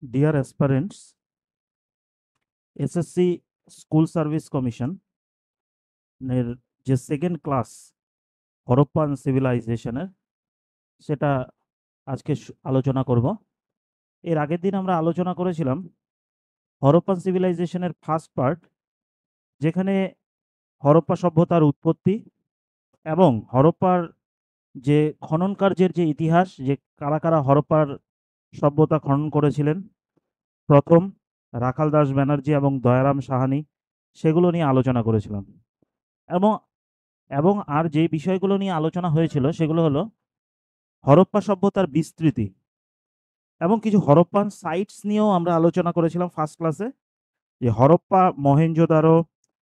Dear aspirants, SSC school service commission এর যে second class Harappan সিভিলাইজেশনের সেটা আজকে আলোচনা করব। এর আগের দিন আমরা আলোচনা করেছিলাম হরপ্পান সিভিলাইজেশনের ফার্স্ট পার্ট, যেখানে হরপ্পা সভ্যতার উৎপত্তি এবং হরপ্পার যে খনন কার্যের যে ইতিহাস, যে কারা কারা হরপ্পার সভ্যতা খনন করেছিলেন, প্রথম রাখাল দাস ব্যানার্জি এবং দয়ারাম সাহানি, সেগুলো নিয়ে আলোচনা করেছিলাম। এবং এবং আর যে বিষয়গুলো নিয়ে আলোচনা হয়েছিল সেগুলো হলো হরপ্পা সভ্যতার বিস্তৃতি এবং কিছু হরপ্পান সাইটস নিয়েও আমরা আলোচনা করেছিলাম ফার্স্ট ক্লাসে, যে হরপ্পা, মহেঞ্জোদারো,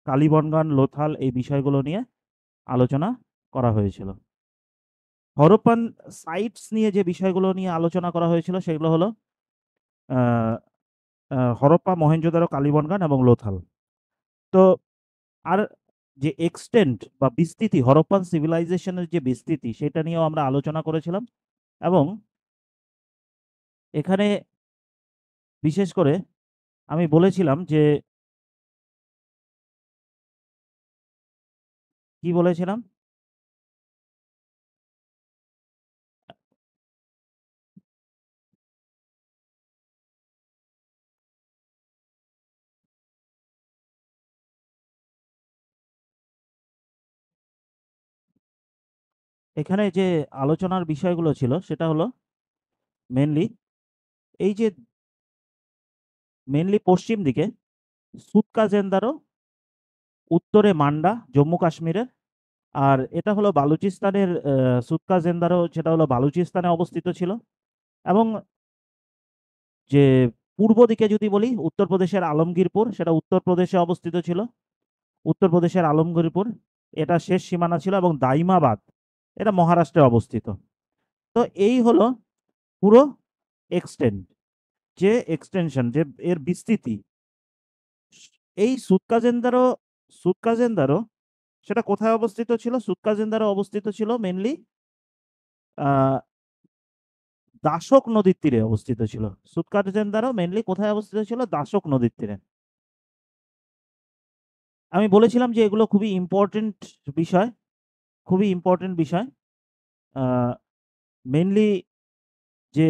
কালীবনগান, লোথাল, এই বিষয়গুলো নিয়ে আলোচনা করা হয়েছিল। হরপ্পান সাইটস নিয়ে যে বিষয়গুলো নিয়ে আলোচনা করা হয়েছিল সেগুলো হলো হরপ্পা, মহেঞ্জোদারো, কালীবনগান এবং লোথাল। তো আর যে এক্সটেন্ট বা বিস্তৃতি, হরপ্পান সিভিলাইজেশনের যে বিস্তৃতি, সেটা নিয়েও আমরা আলোচনা করেছিলাম। এবং এখানে বিশেষ করে আমি বলেছিলাম যে কি বলেছিলাম, এখানে যে আলোচনার বিষয়গুলো ছিল সেটা হলো মেনলি এই যে পশ্চিম দিকে সুতকা জেন্দারো, উত্তরে মান্ডা জম্মু কাশ্মীরের, আর এটা হলো বালুচিস্তানের সুতকা জেন্দারো, সেটা হলো বালুচিস্তানে অবস্থিত ছিল। এবং যে পূর্ব দিকে যদি বলি উত্তরপ্রদেশের আলমগীরপুর, সেটা উত্তরপ্রদেশে অবস্থিত ছিল। উত্তরপ্রদেশের আলমগীরপুর এটা শেষ সীমানা ছিল, এবং দাইমাবাদ এটা মহারাষ্ট্রে অবস্থিত। তো এই হলো পুরো এক্সটেন্ট, যে এক্সটেনশন, যে এর বিস্তৃতি। এই সুতকাজেন্দারো সেটা কোথায় অবস্থিত ছিল? সুতকাজেন্দারো অবস্থিত ছিল মেনলি দাসক নদীর তীরে অবস্থিত ছিল। সুতকাজেন্দারো মেনলি কোথায় অবস্থিত ছিল? দাসক নদীর তীরে। আমি বলেছিলাম যে এগুলো খুবই ইম্পর্টেন্ট বিষয়, খুবই ইম্পর্টেন্ট বিষয়। মেনলি যে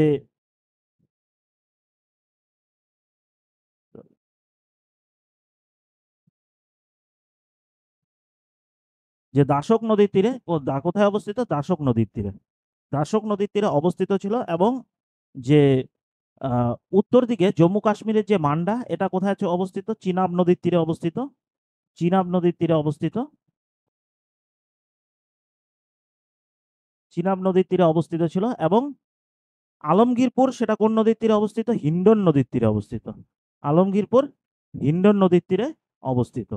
দাসক নদীর তীরে, কোথায় অবস্থিত? দাসক নদীর তীরে। দাসক নদীর তীরে অবস্থিত ছিল। এবং যে উত্তর দিকে জম্মু কাশ্মীরের যে মান্ডা, এটা কোথায় অবস্থিত? চিনাব নদীর তীরে অবস্থিত। চিনাব নদীর তীরে অবস্থিত। চিনাব নদীর তীরে অবস্থিত ছিল। এবং আলমগীরপুর সেটা কোন নদীর তীরে অবস্থিত? হিন্ডন নদীর তীরে অবস্থিত। আলমগীরপুর হিন্ডন নদীর তীরে অবস্থিত।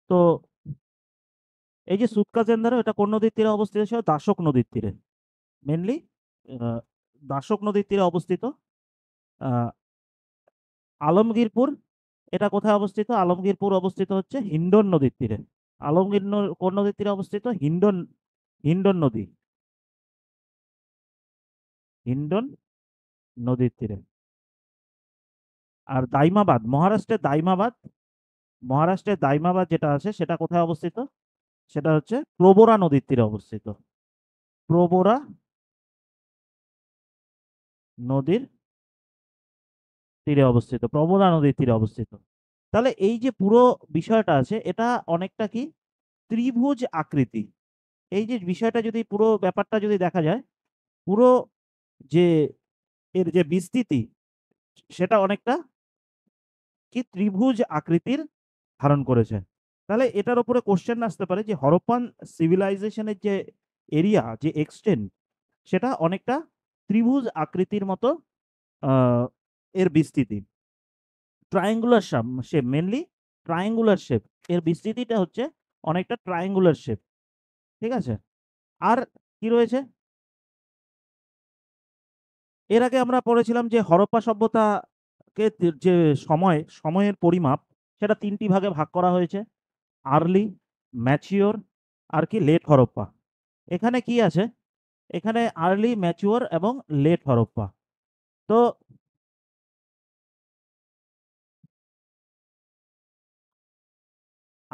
তো এই যে সুতকাজেন্দারো, এটা কোন নদীর তীরে অবস্থিত ছিল? দাসক নদীর তীরে। মেনলি দাসক নদীর তীরে অবস্থিত। আহ, আলমগীরপুর এটা কোথায় অবস্থিত? আলমগীরপুর অবস্থিত হচ্ছে হিন্ডন নদীর তীরে। কোন নদীর তীরে অবস্থিত? হিন্ডন, হিন্ডন নদী, হিন্ডন নদীর তীরে। আর দাইমাবাদ, মহারাষ্ট্রের দাইমাবাদ যেটা আছে সেটা কোথায় অবস্থিত? সেটা হচ্ছে প্রবরা নদীর তীরে অবস্থিত। প্রবরা নদীর তীরে অবস্থিত, প্রবরা নদীর তীরে অবস্থিত। তাহলে এই যে পুরো বিষয়টা আছে, এটা অনেকটা কি ত্রিভুজ আকৃতি। এই যে বিষয়টা, যদি পুরো ব্যাপারটা যদি দেখা যায়, পুরো যে এর যে বিস্তৃতি, সেটা অনেকটা কি ত্রিভুজ আকৃতির ধারণ করেছে। তাহলে এটার উপরে কোশ্চেন আসতে পারে যে হরপ্পান সিভিলাইজেশনের যে এরিয়া, যে এক্সটেন্ট, সেটা অনেকটা ত্রিভুজ আকৃতির মতো। এর বিস্তৃতি triangular shape, mainly triangular shape. এর বিস্তৃতিটা হচ্ছে অনেকটা ট্রায়াঙ্গুলার শেপ। ঠিক আছে? আর কি রয়েছে? এর আগে আমরা পড়েছিলাম যে হরপ্পা সভ্যতাকে যে সময়ের পরিমাপ, সেটা তিনটি ভাগে ভাগ করা হয়েছে: আর্লি, ম্যাচিওর, আর কি লেট হরপ্পা। এখানে কি আছে? এখানে আর্লি, ম্যাচিওর এবং লেট হরপ্পা। তো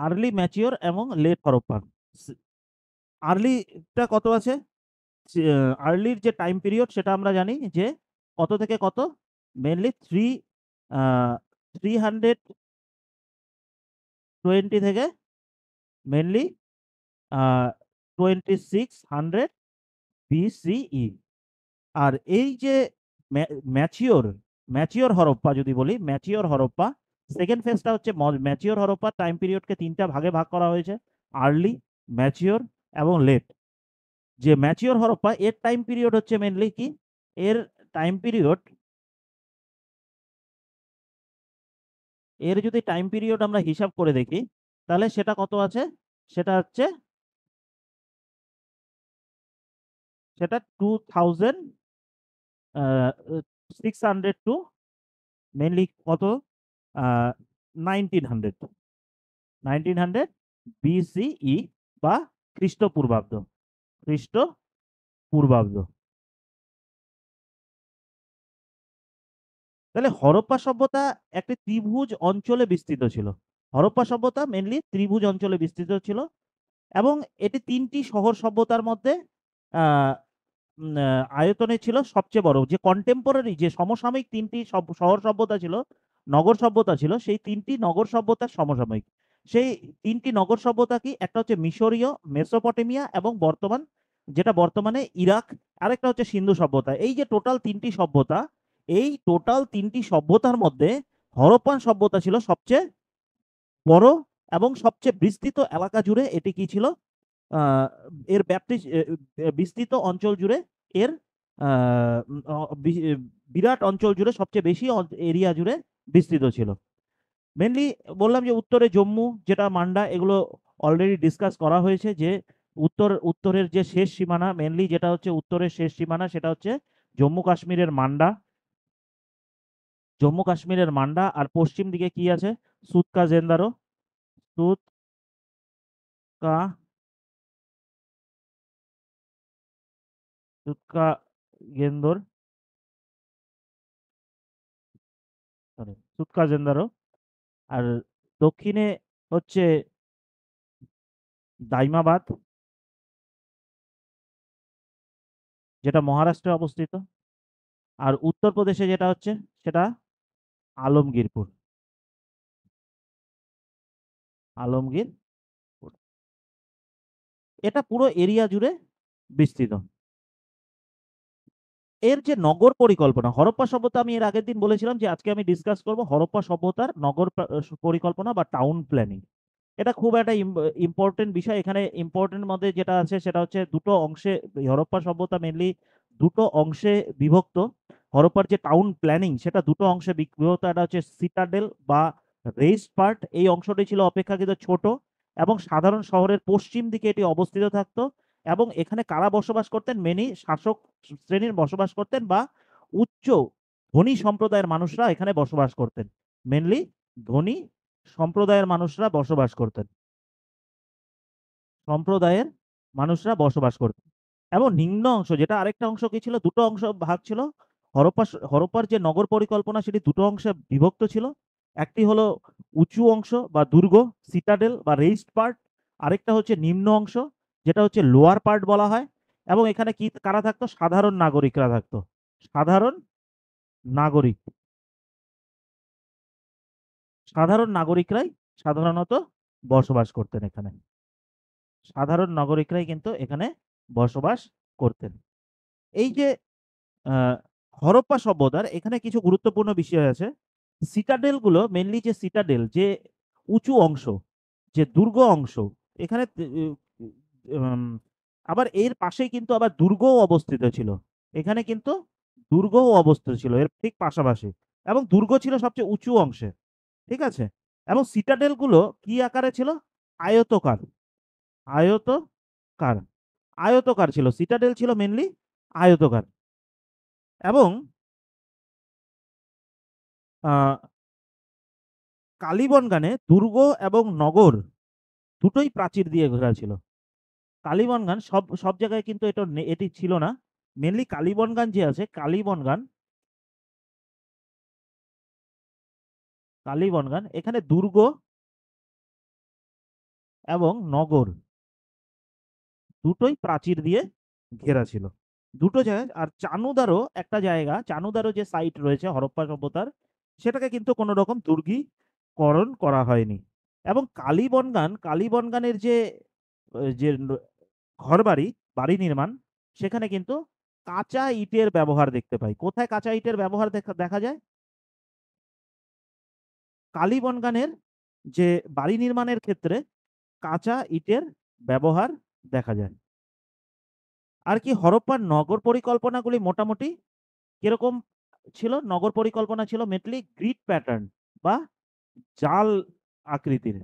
আর্লি ম্যাচিওর এবং লেট হরপ্পান। আর্লিটা কত আছে? আর্লির যে টাইম পিরিয়ড সেটা আমরা জানি যে কত থেকে কত, মেনলি 320 থেকে মেনলি 2600 বিসিই। আর এই যে ম্যাচিওর ম্যাচিওর হরপ্পা যদি বলি, ম্যাচিওর হরপ্পা সেকেন্ড ফেজটা হচ্ছে ম্যাচিওর হরপ্পা। টাইম পিরিয়ডকে তিনটা ভাগে ভাগ করা হয়েছে, আর্লি, ম্যাচিওর এবং লেট। যে ম্যাচিওর হরপ্পা এর টাইম পিরিয়ড হচ্ছে মেনলি কি, এর টাইম পিরিয়ড, এর যদি টাইম পিরিয়ড আমরা হিসাব করে দেখি তাহলে সেটা কত আছে, সেটা হচ্ছে সেটা 2600 টু মেনলি কত, 1900 বিসিই বা খ্রিস্টপূর্বাব্দ, খ্রিস্টপূর্বাব্দ। তাহলে হরপ্পা সভ্যতা একটি ত্রিভুজ অঞ্চলে বিস্তৃত ছিল। হরপ্পা সভ্যতা মেনলি ত্রিভুজ অঞ্চলে বিস্তৃত ছিল এবং এটি ৩টি শহর সভ্যতার মধ্যে আয়তনে ছিল সবচেয়ে বড়। যে কন্টেম্পোরারি যে সমসাময়িক ৩টি শহর সভ্যতা ছিল, নগর সভ্যতা ছিল, সেই ৩টি নগর সভ্যতার সমসাময়িক। সেই ৩টি নগর সভ্যতা কি? একটা হচ্ছে মিশরীয়, মেসোপটেমিয়া এবং যেটা বর্তমানে ইরাক, আরেকটা হচ্ছে সিন্ধু সভ্যতা। এই যে টোটাল ৩টি সভ্যতা, এই টোটাল ৩টি সভ্যতার মধ্যে হরপ্পান সভ্যতা ছিল সবচেয়ে বড় এবং সবচেয়ে বিস্তৃত এলাকা জুড়ে এটি কি ছিল, আহ, এর ব্যাপ্তি বিস্তৃত অঞ্চল জুড়ে এর বিরাট অঞ্চল জুড়ে সবচেয়ে বেশি এরিয়া জুড়ে বিস্তৃত ছিল। মেনলি বললাম যে উত্তরে জম্মু, যেটা মান্ডা, এগুলো অলরেডি ডিসকাস করা হয়েছে যে উত্তরের যে শেষ সীমানা, মেনলি যেটা হচ্ছে উত্তরের শেষ সীমানা সেটা হচ্ছে জম্মু কাশ্মীরের মান্ডা, জম্মু কাশ্মীরের মান্ডা। আর পশ্চিম দিকে কি আছে? সুতকা জেন্দারো, সুতকা সুতকা গেন্দর, সরি সুতকা জেন্দারো। আর দক্ষিণে হচ্ছে দাইমাবাদ, যেটা মহারাষ্ট্রে অবস্থিত। আর উত্তরপ্রদেশে যেটা হচ্ছে সেটা আলমগীরপুর, আলমগীরপুর। এটা পুরো এরিয়া জুড়ে বিস্তৃত। এর যে নগর পরিকল্পনা, হরপ্পা সভ্যতা, আমি এর আগের দিন বলেছিলাম যে আজকে আমি ডিসকাস করব হরপ্পা সভ্যতার নগর পরিকল্পনা বা টাউন প্ল্যানিং। এটা খুব একটা ইম্পর্টেন্ট বিষয়। এখানে ইম্পর্টেন্ট মধ্যে যেটা আছে সেটা হচ্ছে দুটো অংশে, হরপ্পা সভ্যতা মেনলি দুটো অংশে বিভক্ত। হরপ্পার যে টাউন প্ল্যানিং সেটা দুটো অংশে বিভক্ত। একটা হচ্ছে সিটাডেল বা রেইসড পার্ট, এই অংশটি ছিল অপেক্ষাকৃত ছোট এবং সাধারণ শহরের পশ্চিম দিকে এটি অবস্থিত থাকতো। এবং এখানে কারা বসবাস করতেন? মেনি শাসক শ্রেণীর বসবাস করতেন বা উচ্চ ধনী সম্প্রদায়ের মানুষরা এখানে বসবাস করতেন। মেনলি ধনী সম্প্রদায়ের মানুষরা বসবাস করতেন, সম্প্রদায়ের মানুষরা বসবাস করতেন। এবং নিম্ন অংশ, যেটা আরেকটা অংশ কি ছিল, দুটো অংশ ভাগ ছিল। হরপ্পার যে নগর পরিকল্পনা সেটি দুটো অংশে বিভক্ত ছিল। একটি হলো উঁচু অংশ বা দুর্গ, সিটাডেল বা রেইসড পার্ট। আরেকটা হচ্ছে নিম্ন অংশ, যেটা হচ্ছে লোয়ার পার্ট বলা হয়। এবং এখানে কি কারা থাকতো? সাধারণ নাগরিকরা থাকতো, সাধারণ নাগরিক, সাধারণ নাগরিকরাই সাধারণত বসবাস করতেন এখানে, সাধারণ নাগরিকরাই কিন্তু এখানে বসবাস করতেন। এই যে আহ, হরপ্পা সভ্যতার এখানে কিছু গুরুত্বপূর্ণ বিষয় আছে। সিটাডেল গুলো মেনলি, যে সিটাডেল যে উঁচু অংশ, যে দুর্গ অংশ, এখানে উম, আবার এর পাশেই কিন্তু আবার দুর্গও অবস্থিত ছিল। এখানে কিন্তু দুর্গও অবস্থিত ছিল এর ঠিক পাশাপাশি, এবং দুর্গ ছিল সবচেয়ে উঁচু অংশে। ঠিক আছে? এবং সিটাডেল গুলো কি আকারে ছিল? আয়তকার, আয়তকার, আয়তকার ছিল। সিটাডেল ছিল মেনলি আয়তকার। এবং আহ, কালীবনগানে দুর্গ এবং নগর দুটোই প্রাচীর দিয়ে ঘেরা ছিল। কালীবনগান সব সব জায়গায় কিন্তু এটি ছিল না। মেনলি কালীবনগান যে আছে, কালীবনগান, কালীবনগান এখানে দুর্গ এবং নগর দুটোই প্রাচীর দিয়ে ঘেরা ছিল। দুটো জায়গায় আর চানুদারও একটা জায়গা, চানুদারও যে সাইট রয়েছে হরপ্পা সভ্যতার, সেটাকে কিন্তু কোনো রকম দুর্গীকরণ করা হয়নি। এবং কালীবনগানের যে ঘরবাড়ি, বাড়ি নির্মাণ, সেখানে কিন্তু কাঁচা ইটের ব্যবহার দেখতে পাই। কোথায় কাঁচা ইটের ব্যবহার দেখা যায়? কালীবনগানের যে বাড়ি নির্মাণের ক্ষেত্রে কাঁচা ইটের ব্যবহার দেখা যায়। আর কি হরপ্পার নগর পরিকল্পনাগুলি মোটামুটি কিরকম ছিল? নগর পরিকল্পনা ছিল মেনলি গ্রিড প্যাটার্ন বা জাল আকৃতির।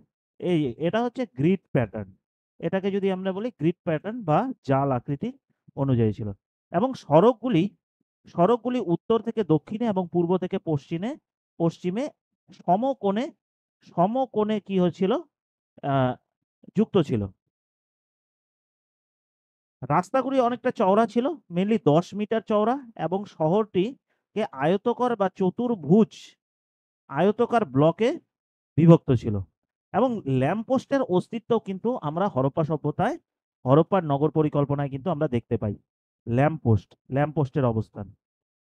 এটা হচ্ছে গ্রিড প্যাটার্ন। এটাকে যদি আমরা বলি গ্রিড প্যাটার্ন বা জাল আকৃতির অনুযায়ী ছিল। এবং সড়কগুলি উত্তর থেকে দক্ষিণে এবং পূর্ব থেকে পশ্চিমে সমকোণে সমকোণে কি হচ্ছিল? আ যুক্ত ছিল। রাস্তাগুলি অনেকটা চওড়া ছিল, মেইনলি ১০ মিটার চওড়া এবং শহরটিকে আয়তকার ব্লকে বিভক্ত ছিল। এবং ল্যাম্পপোস্টের অস্তিত্বও কিন্তু আমরা হরপ্পার নগর পরিকল্পনায় কিন্তু আমরা দেখতে পাই। ল্যাম্পপোস্টের অবস্থান।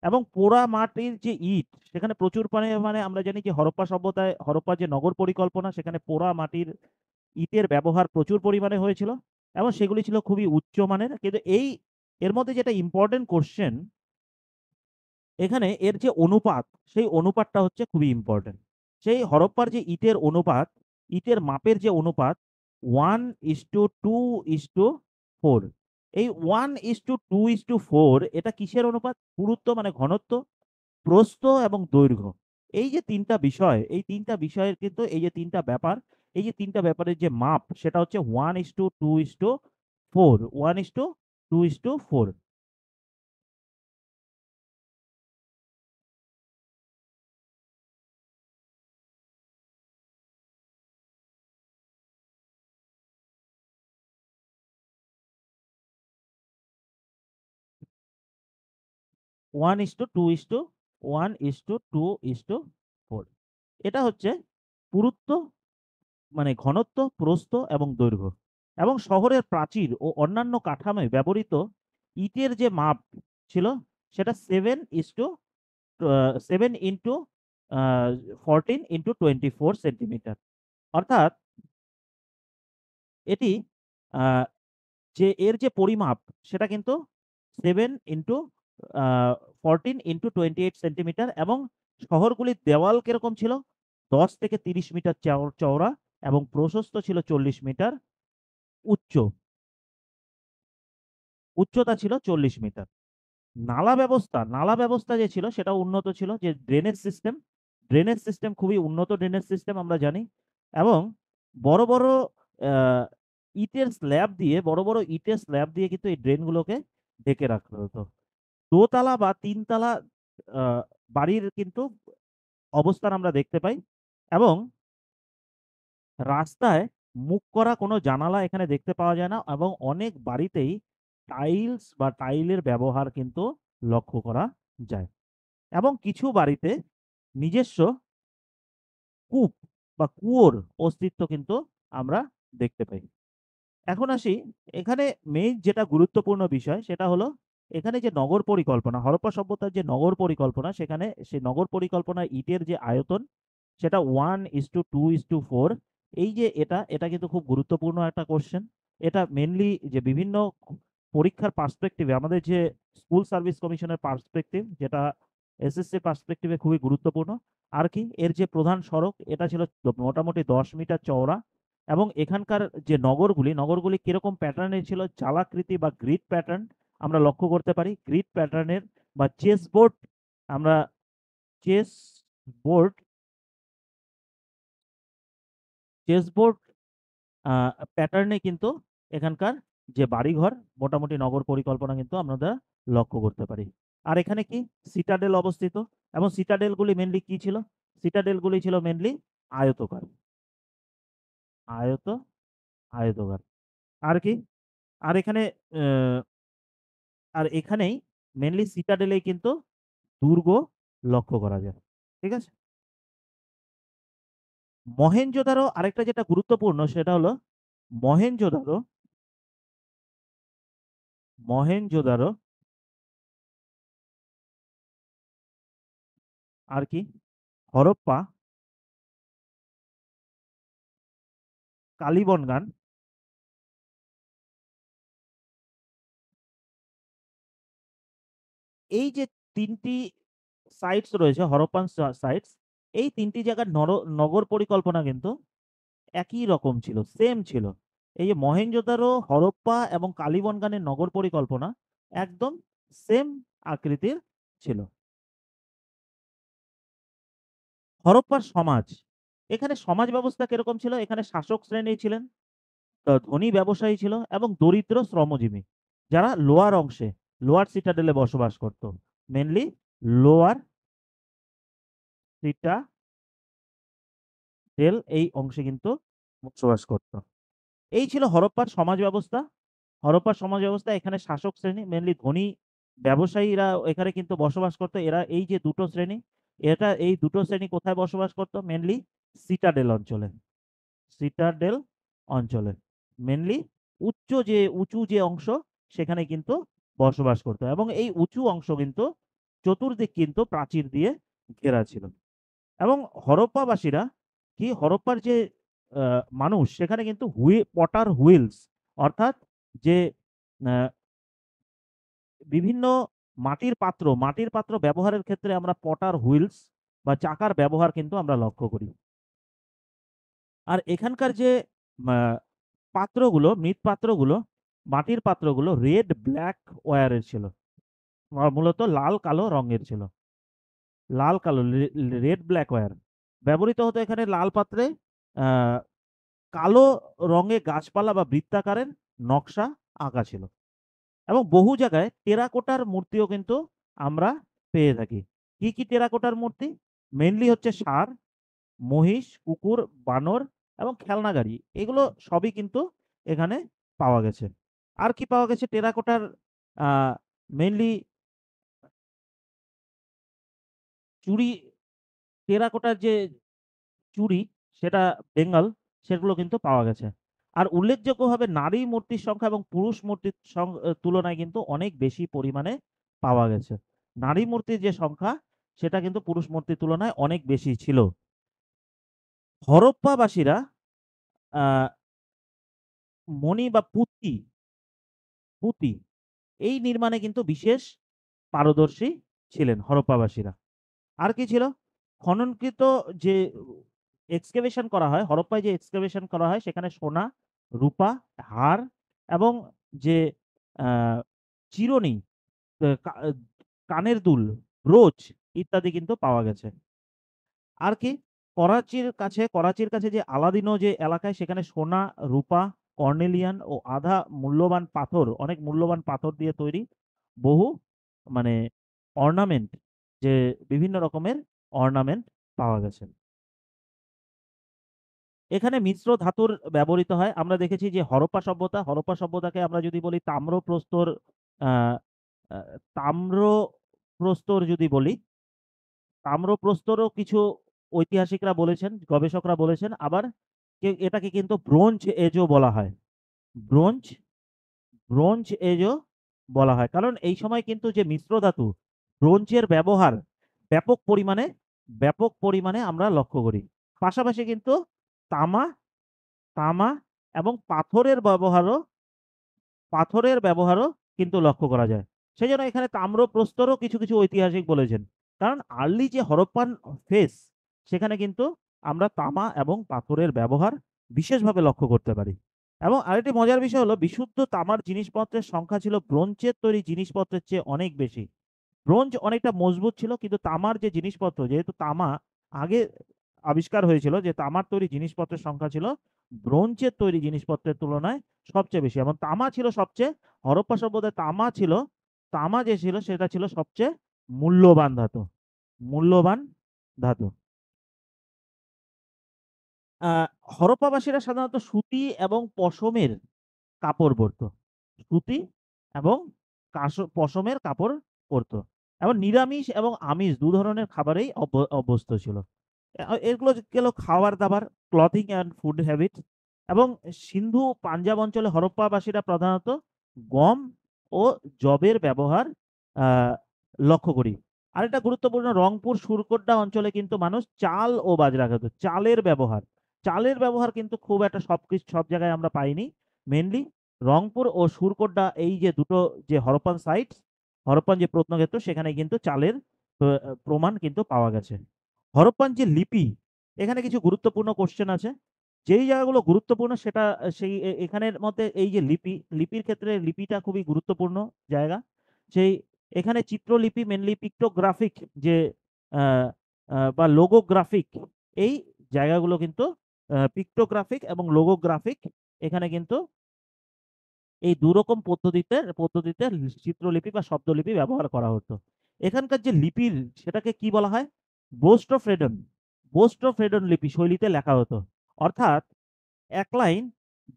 এবং পোড়া মাটির যে ইট, সেখানে প্রচুর পরিমাণে আমরা জানি যে হরপ্পার যে নগর পরিকল্পনা, সেখানে পোড়া মাটির ইটের ব্যবহার প্রচুর পরিমাণে হয়েছিল এবং সেগুলি ছিল খুবই উচ্চমানের। কিন্তু এর মধ্যে যেটা ইম্পোর্টেন্ট কোয়েশ্চেন, এখানে এর যে অনুপাত, সেই অনুপাতটা হচ্ছে খুবই ইম্পোর্টেন্ট। সেই হরপ্পার যে ইটের মাপের যে অনুপাত 1:2:4। এই 1:2:4 এটা কিসের অনুপাত? পুরুত্ব মানে ঘনত্ব, প্রস্থ এবং দৈর্ঘ্য। এই যে ৩ টা বিষয়, এই ৩ টা বিষয়ের কিন্তু এই যে ৩ টা ব্যাপারের যে মাপ, সেটা হচ্ছে 1:2:4, 1:2:4। 1:2:4। এটা হচ্ছে পুরুত্ব মানে ঘনত্ব, প্রস্থ এবং দৈর্ঘ্য। এবং শহরের প্রাচীর ও অন্যান্য কাঠামোয় ব্যবহৃত ইটের যে মাপ ছিল, সেটা 7 ইন্টু 14 ইন্টু 24 সেন্টিমিটার। অর্থাৎ এটি আ এর যে পরিমাপ, সেটা কিন্তু 7 ইন্টু আ 14 ইন্টু 28 সেন্টিমিটার। এবং শহরগুলির দেওয়াল কিরকম ছিল? ১০ থেকে ৩০ মিটার চওড়া এবং প্রশস্ত ছিল ৪০ মিটার। উচ্চ উচ্চতা ছিল ৪০ মিটার। নালা ব্যবস্থা যে ছিল সেটাও উন্নত ছিল। যে ড্রেনেজ সিস্টেম খুবই উন্নত ড্রেনেজ সিস্টেম আমরা জানি। এবং বড়, বড় আ বড়, বড় ইটের স্ল্যাব দিয়ে কিন্তু এই ড্রেনগুলোকে ঢেকে রাখা হতো। দোতলা বা ৩ তলা আ বাড়ির কিন্তু অবস্থান আমরা দেখতে পাই। এবং রাস্তায় মুখ করা কোনো জানালা এখানে দেখতে পাওয়া যায় না এবং অনেক বাড়িতেই টাইলের ব্যবহার কিন্তু লক্ষ্য করা যায়। এবং কিছু বাড়িতে নিজস্ব কূপ বা কুয়োর অস্তিত্ব কিন্তু আমরা দেখতে পাই। এখন আসি, এখানে মেইন যেটা গুরুত্বপূর্ণ বিষয় সেটা হলো এখানে যে নগর পরিকল্পনা, হরপ্পা সভ্যতার যে নগর পরিকল্পনা, সেখানে সেই নগর পরিকল্পনায় ইটের যে আয়তন, সেটা 1:2:4। এই যে এটা কিন্তু খুব গুরুত্বপূর্ণ একটা কোয়েশ্চেন। এটা মেইনলি যে বিভিন্ন পরীক্ষার পার্সপেক্টিভ এ, আমাদের যে স্কুল সার্ভিস কমিশনের পার্সপেক্টিভ, যেটা এসএসসি পার্সপেক্টিভ এ খুবই গুরুত্বপূর্ণ। আর কি এর যে প্রধান সড়ক, এটা ছিল মোটামুটি ১০ মিটার চওড়া। এবং এখানকার যে নগরগুলি কিরকম প্যাটার্নের ছিল? জালাকৃতি বা গ্রিড প্যাটার্ন আমরা লক্ষ্য করতে পারি। গ্রিড প্যাটার্নের বা আমরা চেস বোর্ড চেসবোর্ড আ প্যাটার্নে কিন্তু এখানকার যে বাড়িঘর, মোটামুটি নগর পরিকল্পনা কিন্তু আমরা লক্ষ্য করতে পারি। আর এখানে কি? সিটাডেল অবস্থিত। এবং সিটাডেলগুলি মেইনলি কি ছিল? সিটাডেলগুলি ছিল মেইনলি আয়তকার। আয়ত আয়তকার। আর কি? আর এখানে অ্যা আর এখানেই মেইনলি সিটাডেলেই কিন্তু দুর্গ লক্ষ্য করা যায়। ঠিক আছে? মহেঞ্জোদারো আরেকটা যেটা গুরুত্বপূর্ণ, সেটা হলো মহেঞ্জোদারো মহেঞ্জোদারো আর কি হরপ্পা, কালীবনগান, এই যে ৩টি সাইটস রয়েছে হরপ্পান সাইটস, এই ৩টি জায়গার নগর পরিকল্পনা কিন্তু একই রকম ছিল, সেম ছিল। এই যে মহেঞ্জোদারো, হরপ্পা এবং কালীবনগানের নগর পরিকল্পনা একদম সেম আকৃতির ছিল। হরপ্পার সমাজ, এখানে সমাজ ব্যবস্থা কিরকম ছিল? এখানে শাসক শ্রেণী ছিলেন, ধনী ব্যবসায়ী ছিল এবং দরিদ্র শ্রমজীবী, যারা লোয়ার অংশে, লোয়ার সিটাডেলে বসবাস করত। মেইনলি লোয়ার সিটাডেল এই অংশে কিন্তু বসবাস করত। এই ছিল হরপ্পার সমাজ ব্যবস্থা। হরপ্পার সমাজ ব্যবস্থা, এখানে শাসক শ্রেণী মেইনলি ধনী ব্যবসায়ীরা এখানে কিন্তু বসবাস করত। এরা এই যে ২ টো শ্রেণী, এই ২ টো শ্রেণী কোথায় বসবাস করত? মেইনলি সিটাডেল অঞ্চলে। সিটাডেল অঞ্চলে। মেইনলি উঁচু যে অংশ সেখানে কিন্তু বসবাস করত এবং এই উঁচু অংশ কিন্তু চতুর্দিক কিন্তু প্রাচীর দিয়ে ঘেরা ছিল। এবং হরপ্পাবাসীরা হরপ্পার যে মানুষ সেখানে কিন্তু পটার হুইলস, অর্থাৎ যে আ বিভিন্ন মাটির পাত্র ব্যবহারের ক্ষেত্রে আমরা পটার হুইলস বা চাকার ব্যবহার কিন্তু আমরা লক্ষ্য করি। আর এখানকার যে মা মৃৎপাত্রগুলো, মাটির পাত্রগুলো রেড ব্লাক ওয়্যারের ছিল। মূলত লাল কালো রঙের ছিল। লাল কালো রেড ব্লাক ওয়্যার ব্যবহৃত হতো এখানে লাল পাত্রে। আ কালো রঙে গাছপালা বা বৃত্তাকারের নকশা আঁকা ছিল। এবং বহু জায়গায় টেরাকোটার মূর্তিও কিন্তু আমরা পেয়ে থাকি। কি টেরাকোটার মূর্তি? মেইনলি হচ্ছে ষাঁড়, মহিষ, কুকুর, বানর এবং খেলনা গাড়ি। এগুলো সবই কিন্তু এখানে পাওয়া গেছে। আর কি পাওয়া গেছে টেরাকোটার? আ মেইনলি চুড়ি, টেরাকোটার যে চুড়ি সেটা বেঙ্গল, সেগুলো কিন্তু পাওয়া গেছে। আর উল্লেখযোগ্যভাবে নারী মূর্তির সংখ্যা এবং পুরুষ মূর্তির তুলনায় কিন্তু অনেক বেশি পরিমাণে পাওয়া গেছে। নারী মূর্তির যে সংখ্যা সেটা কিন্তু পুরুষ মূর্তির তুলনায় অনেক বেশি ছিল। হরপ্পাবাসীরা আ মণি বা পুঁতি এই নির্মাণে কিন্তু বিশেষ পারদর্শী ছিলেন হরপ্পাবাসীরা। আর কি ছিল? খননকৃত যে এক্সকাভেশন করা হয়, হরপ্পায় যে এক্সকাভেশন করা হয় সেখানে সোনা, রূপা, হাড় এবং যে আ চিরুনি, আ কা কানের দুল, ব্রোচ ইত্যাদি কিন্তু পাওয়া গেছে। আর কি? করাচির কাছে যে আলাদিনো যে এলাকায় সেখানে সোনা, রূপা, কর্নেলিয়ান ও অনেক মূল্যবান পাথর দিয়ে তৈরি বহু মানে অর্নামেন্ট, যে বিভিন্ন রকমের অর্নামেন্ট পাওয়া গেছে। এখানে মিশ্র ধাতুর ব্যবহৃত হয়। আমরা দেখেছি যে হরপ্পা সভ্যতাকে আমরা যদি বলি আ আ তাম্রপ্রস্তর যদি বলি, তাম্রপ্রস্তরও কিছু ঐতিহাসিকরা বলেছেন, গবেষকরা বলেছেন। আবার এটাকে কিন্তু ব্রোঞ্জ এজও বলা হয়। ব্রোঞ্জ ব্রোঞ্জ এজও বলা হয়। কারণ এই সময় কিন্তু যে মিশ্র ধাতু, ব্রোঞ্জের ব্যবহার ব্যাপক পরিমাণে ব্যাপক পরিমাণে আমরা লক্ষ্য করি। পাশাপাশি কিন্তু তামা তামা এবং পাথরের ব্যবহারও কিন্তু লক্ষ্য করা যায়। সেজন্য এখানে তাম্রপ্রস্তরও কিছু ঐতিহাসিক বলেছেন। কারণ আর্লি যে হরপ্পান ফেজ, সেখানে কিন্তু আমরা তামা এবং পাথরের ব্যবহার বিশেষভাবে লক্ষ্য করতে পারি। এবং আরেকটি মজার বিষয় হলো বিশুদ্ধ তামার জিনিসপত্রের সংখ্যা ছিল ব্রোঞ্জের তৈরি জিনিসপত্রের চেয়ে অনেক বেশি। ব্রোঞ্জ অনেকটা মজবুত ছিল, কিন্তু তামার যে জিনিসপত্র, যেহেতু তামা আগে আবিষ্কার হয়েছিল, যে তামার তৈরি জিনিসপত্রের সংখ্যা ছিল ব্রোঞ্জের তৈরি জিনিসপত্রের তুলনায় সবচেয়ে বেশি। এবং তামা ছিল সবচেয়ে, হরপ্পা সভ্যতায় তামা যে ছিল সেটা ছিল সবচেয়ে মূল্যবান ধাতু। মূল্যবান ধাতু। আ হরপ্পাবাসীরা সাধারণত সুতি এবং পশমের কাপড় পরত। সুতি এবং পশমের কাপড় পরত। এবং নিরামিষ এবং আমিষ ২ ধরনের খাবারেই অভ্যস্ত ছিল। এগুলো গেল খাবার-দাবার, ক্লথিং অ্যান্ড ফুড হ্যাবিট। এবং সিন্ধু পাঞ্জাব অঞ্চলে হরপ্পাবাসীরা প্রধানত গম ও যবের ব্যবহার লক্ষ্য করি। আরেকটা গুরুত্বপূর্ণ, রংপুর সুরকোড্ডা অঞ্চলে কিন্তু মানুষ চাল ও বাজরা খেত। চালের ব্যবহার কিন্তু খুব একটা সব জায়গায় আমরা পাইনি। মেনলি রংপুর ও সুরকোড্ডা, এই যে দুটো যে হরপ্পান সাইটস, হরপ্পান যে প্রত্নক্ষেত্র, সেখানে কিন্তু চালের প্রমাণ কিন্তু পাওয়া গেছে। হরপ্পান যে লিপি, এখানে কিছু গুরুত্বপূর্ণ কোশ্চেন আছে। যেই জায়গাগুলো গুরুত্বপূর্ণ সেটা সেই এখানের মধ্যে এই যে লিপির ক্ষেত্রে লিপিটা খুবই গুরুত্বপূর্ণ জায়গা। সেই এখানে চিত্রলিপি, মেনলি পিক্টোগ্রাফিক যে বা লোগোগ্রাফিক, এই জায়গাগুলো কিন্তু পিক্টোগ্রাফিক এবং লোগোগ্রাফিক, এখানে কিন্তু এই দুরকম পদ্ধতিতে চিত্রলিপি বা শব্দলিপি ব্যবহার করা হতো। এখানকার যে লিপির, সেটাকে কি বলা হয়? বোস্টোফ্রেডন লিপি শৈলীতে লেখা হতো। অর্থাৎ এক লাইন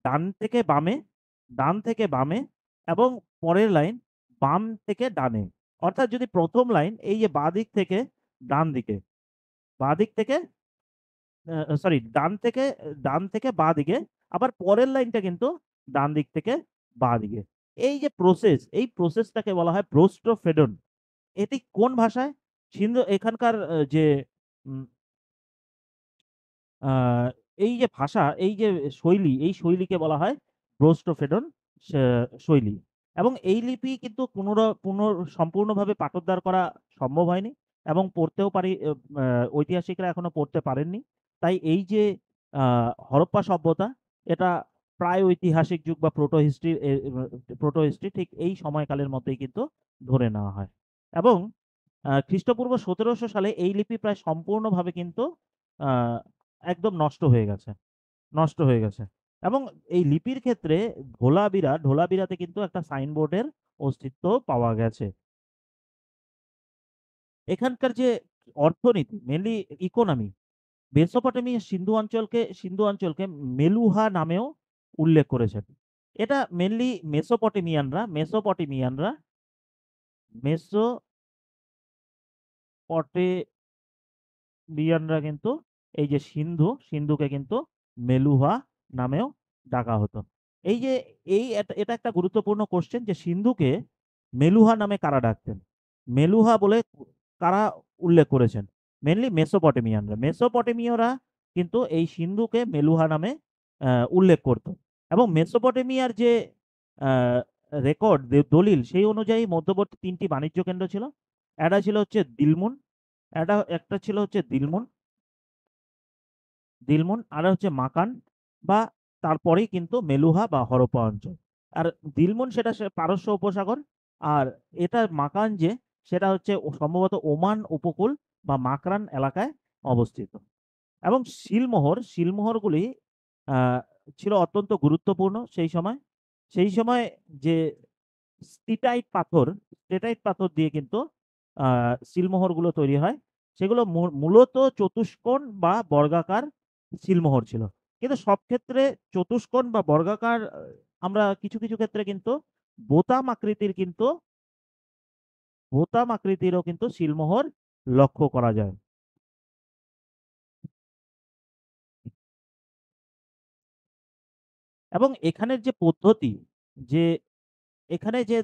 ডান থেকে বামে, ডান থেকে বামে, এবং পরের লাইন বাম থেকে ডানে। অর্থাৎ যদি প্রথম লাইন এই যে বাঁদিক থেকে ডান দিকে, বাঁদিক থেকে সরি ডান থেকে বাঁ দিকে, আবার পরের লাইনটা কিন্তু ডান দিক থেকে বাঁ দিকে। এই যে এই প্রসেসটাকে বলা হয় প্রোস্টোফেডন। এটি কোন ভাষায়? সিন্ধু এখানকার যে উম আ এই যে ভাষা, এই যে শৈলী, এই শৈলীকে বলা হয় প্রোস্টোফেডন সে শৈলী। এবং এই লিপি কিন্তু সম্পূর্ণভাবে পাঠোদ্ধার করা সম্ভব হয়নি, এবং পড়তেও পারি আ ঐতিহাসিকরা এখনো পড়তে পারেননি। তাই এই যে আ হরপ্পা সভ্যতা, এটা প্রায় ঐতিহাসিক যুগ বা প্রোটো হিস্ট্রি ঠিক এই সময়কালের মধ্যেই কিন্তু ধরে নেওয়া হয়। এবং খ্রিস্টপূর্ব ১৭০০ সালে এই লিপি প্রায় সম্পূর্ণভাবে কিন্তু আ একদম নষ্ট হয়ে গেছে। এবং এই লিপির ক্ষেত্রে ঢোলাবিরাতে কিন্তু একটা সাইনবোর্ডের অস্তিত্ব পাওয়া গেছে। এখানকার যে অর্থনীতি, মেইনলি ইকোনমি, মেসোপটেমিয়া সিন্ধু অঞ্চলকে মেলুহা নামেও উল্লেখ করেছেন। এটা মেইনলি মেসোপটেমিয়ানরা কিন্তু এই যে সিন্ধুকে কিন্তু মেলুহা নামেও ডাকা হতো। এই যে এটা একটা গুরুত্বপূর্ণ কোশ্চেন, যে সিন্ধুকে মেলুহা নামে কারা ডাকতেন? মেলুহা বলে কারা উল্লেখ করেছেন? মেইনলি মেসোপটেমীয়রা কিন্তু এই সিন্ধুকে মেলুহা নামে উল্লেখ করত। এবং মেসোপটেমিয়ার যে আ রেকর্ড, দলিল, সেই অনুযায়ী মধ্যবর্তী ৩ টি বাণিজ্য কেন্দ্র ছিল। একটা ছিল হচ্ছে দিলমুন, একটা ছিল হচ্ছে দিলমুন, আর হচ্ছে মাকান, বা তারপরেই কিন্তু মেলুহা বা হরপ্পা অঞ্চল। আর দিলমুন সেটা পারস্য উপসাগর, আর এটা মাকান যে, সেটা হচ্ছে সম্ভবত ওমান উপকূল বা মাকরান এলাকায় অবস্থিত। এবং শিলমোহরগুলি আ ছিল অত্যন্ত গুরুত্বপূর্ণ সেই সময়। সেই সময় যে স্টেটাইট পাথর দিয়ে কিন্তু আ সিলমোহরগুলো তৈরি হয়। সেগুলো মূলত চতুষ্কোণ বা বর্গাকার সিলমোহর ছিল। কিন্তু সব ক্ষেত্রে চতুষ্কোণ বা বর্গাকার, আমরা কিছু ক্ষেত্রে কিন্তু বোতাম আকৃতির কিন্তু বোতাম আকৃতিরও কিন্তু সিলমোহর লক্ষ্য করা যায়। এবং এখানের যে পদ্ধতি, যে এখানে যে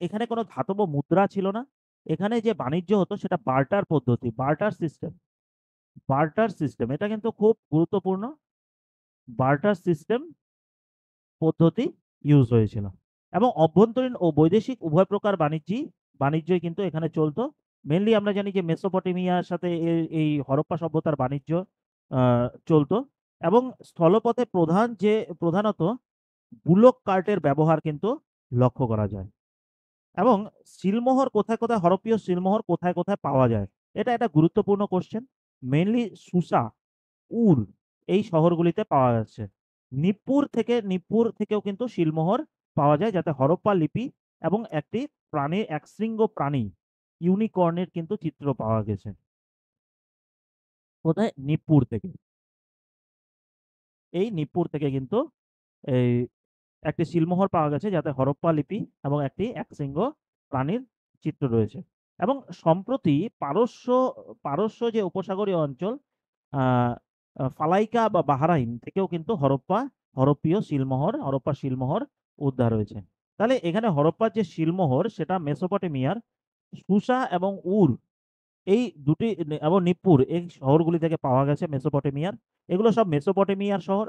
এখানে কোনো ধাতব মুদ্রা ছিল না। এখানে যে বাণিজ্য হতো সেটা বার্টার পদ্ধতি, বার্টার সিস্টেম, এটা কিন্তু খুব গুরুত্বপূর্ণ। বার্টার সিস্টেম পদ্ধতি ইউজ হয়েছিল। এবং অভ্যন্তরীণ ও বৈদেশিক উভয় প্রকার বাণিজ্যই কিন্তু এখানে চলতো। মেইনলি আমরা জানি যে মেসোপটেমিয়ার সাথে এই হরপ্পা সভ্যতার বাণিজ্য আ চলতো। এবং স্থলপথে প্রধানত বুলক কার্টের ব্যবহার কিন্তু লক্ষ্য করা যায়। এবং হরপ্পীয় সিলমোহর কোথায় পাওয়া যায়? এটা একটা গুরুত্বপূর্ণ কোয়েশ্চেন। মেইনলি সুসা, উর, এই শহরগুলিতে পাওয়া যাচ্ছে। নিপ্পুর থেকেও কিন্তু সিলমোহর পাওয়া যায়, যাতে হরপ্পা লিপি এবং একশৃঙ্গ প্রাণী ইউনিকর্নের কিন্তু চিত্র পাওয়া গেছে। কোথায়? নিপ্পুর থেকে। এই নিপ্পুর থেকে কিন্তু এই একটি সিলমোহর পাওয়া গেছে, যাতে হরপ্পা লিপি এবং একটি একশৃঙ্গ প্রাণীর চিত্র রয়েছে। এবং সম্প্রতি পারস্য যে উপসাগরীয় অঞ্চল, আ আ ফালাইকা বা বাহরাইন থেকেও কিন্তু হরপ্পা হরপ্পা শিলমোহর উদ্ধার হয়েছে। তাহলে এখানে হরপ্পার যে শিলমোহর সেটা মেসোপটেমিয়ার সুসা এবং উর এই দুটি এবং নিপ্পুর এই শহরগুলি থেকে পাওয়া গেছে মেসোপটেমিয়ার। এগুলো সব মেসোপটেমিয়ার শহর,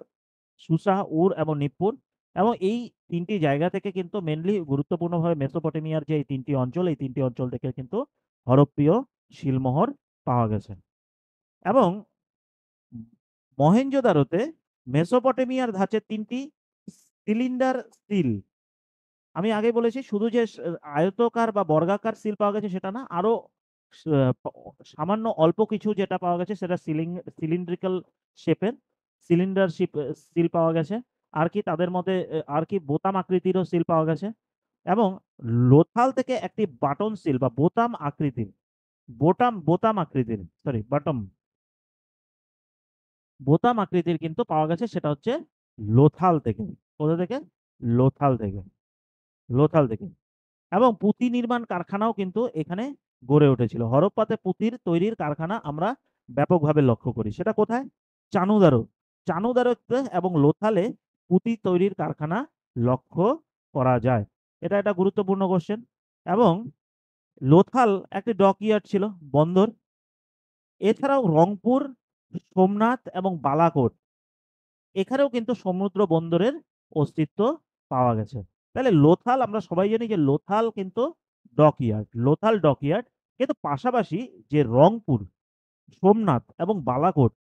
সুসা, উর এবং নিপ্পুর। এবং এই ৩টি জায়গা থেকে কিন্তু মেইনলি গুরুত্বপূর্ণভাবে মেসোপটেমিয়ার যে এই ৩টি অঞ্চল, এই ৩টি অঞ্চল থেকে কিন্তু হরপ্পীয় শিলমোহর পাওয়া গেছে। এবং মহেঞ্জোদারোতে মেসোপটেমিয়ার ধাঁচের ৩টি সিলিন্ডার সিল, আমি আগেই বলেছি শুধু যে আয়তাকার বা বর্গাকার সিল পাওয়া গেছে সেটা না, আরো সামান্য অল্প কিছু যেটা পাওয়া গেছে সেটা সিলিন্ড্রিক্যাল শেপের সিলিন্ডার সিল পাওয়া গেছে। আর কি তাদের মধ্যে আর কি বোতাম আকৃতিরও সিল পাওয়া গেছে। এবং লোথাল থেকে একটি বাটন সিল বা বোতাম আকৃতির বোতাম আকৃতির কিন্তু পাওয়া গেছে, সেটা হচ্ছে লোথাল থেকে। কোথা থেকে? লোথাল থেকে। লোথাল থেকে। এবং পুঁতি নির্মাণ কারখানাও কিন্তু এখানে গড়ে উঠেছিল। হরপ্পাতে পুঁতির তৈরির কারখানা আমরা ব্যাপকভাবে লক্ষ্য করি। সেটা কোথায়? চানুদারোতে এবং লোথালে পুঁতি তৈরির কারখানা লক্ষ্য করা যায়। এটা একটা গুরুত্বপূর্ণ কোশ্চেন। এবং লোথাল একটি ডকইয়ার্ড ছিল, বন্দর। এছাড়াও রংপুর, সোমনাথ এবং বালাকোট এখানেও কিন্তু সমুদ্র বন্দরের অস্তিত্ব পাওয়া গেছে। তাহলে লোথাল আমরা সবাই জানি যে লোথাল কিন্তু ডকইয়ার্ড, কিন্তু পাশাপাশি যে রংপুর, সোমনাথ এবং বালাকোট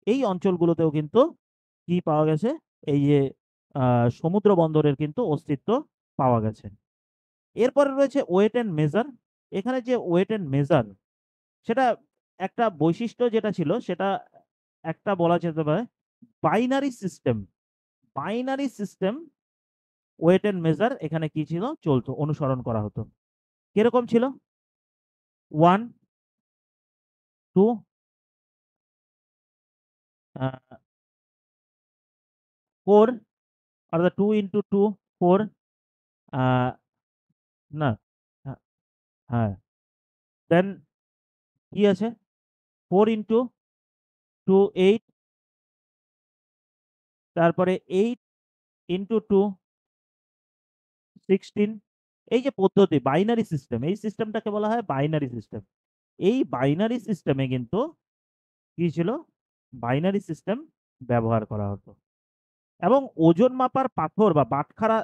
এই অঞ্চলগুলোতেও কিন্তু কি পাওয়া গেছে? এই যে সমুদ্র বন্দরের কিন্তু অস্তিত্ব পাওয়া গেছে। এরপরে রয়েছে ওয়েট অ্যান্ড মেজার। এখানে যে ওয়েট অ্যান্ড মেজার সেটা একটা বৈশিষ্ট্য যেটা ছিল সেটা একটা বলা যেতে পারে binary system. Binary system weight and measure এখানে কি ছিল? চলতো, অনুসরণ করা হতো। কিরকম ছিল? 1, 2, 4, অর্থাৎ 2 into 2, 4, না, হ্যাঁ, হ্যাঁ। দেন কি আছে? 4 into 2, 8, তারপরে 8 into 2, 16। এই যে পদ্ধতি বাইনারি সিস্টেম, এই সিস্টেমটাকে বলা হয় বাইনারি সিস্টেম। এই বাইনারি সিস্টেমে কিন্তু কি ছিল? বাইনারি সিস্টেম ব্যবহার করা হতো। এবং ওজন মাপার পাথর বা বাটখারা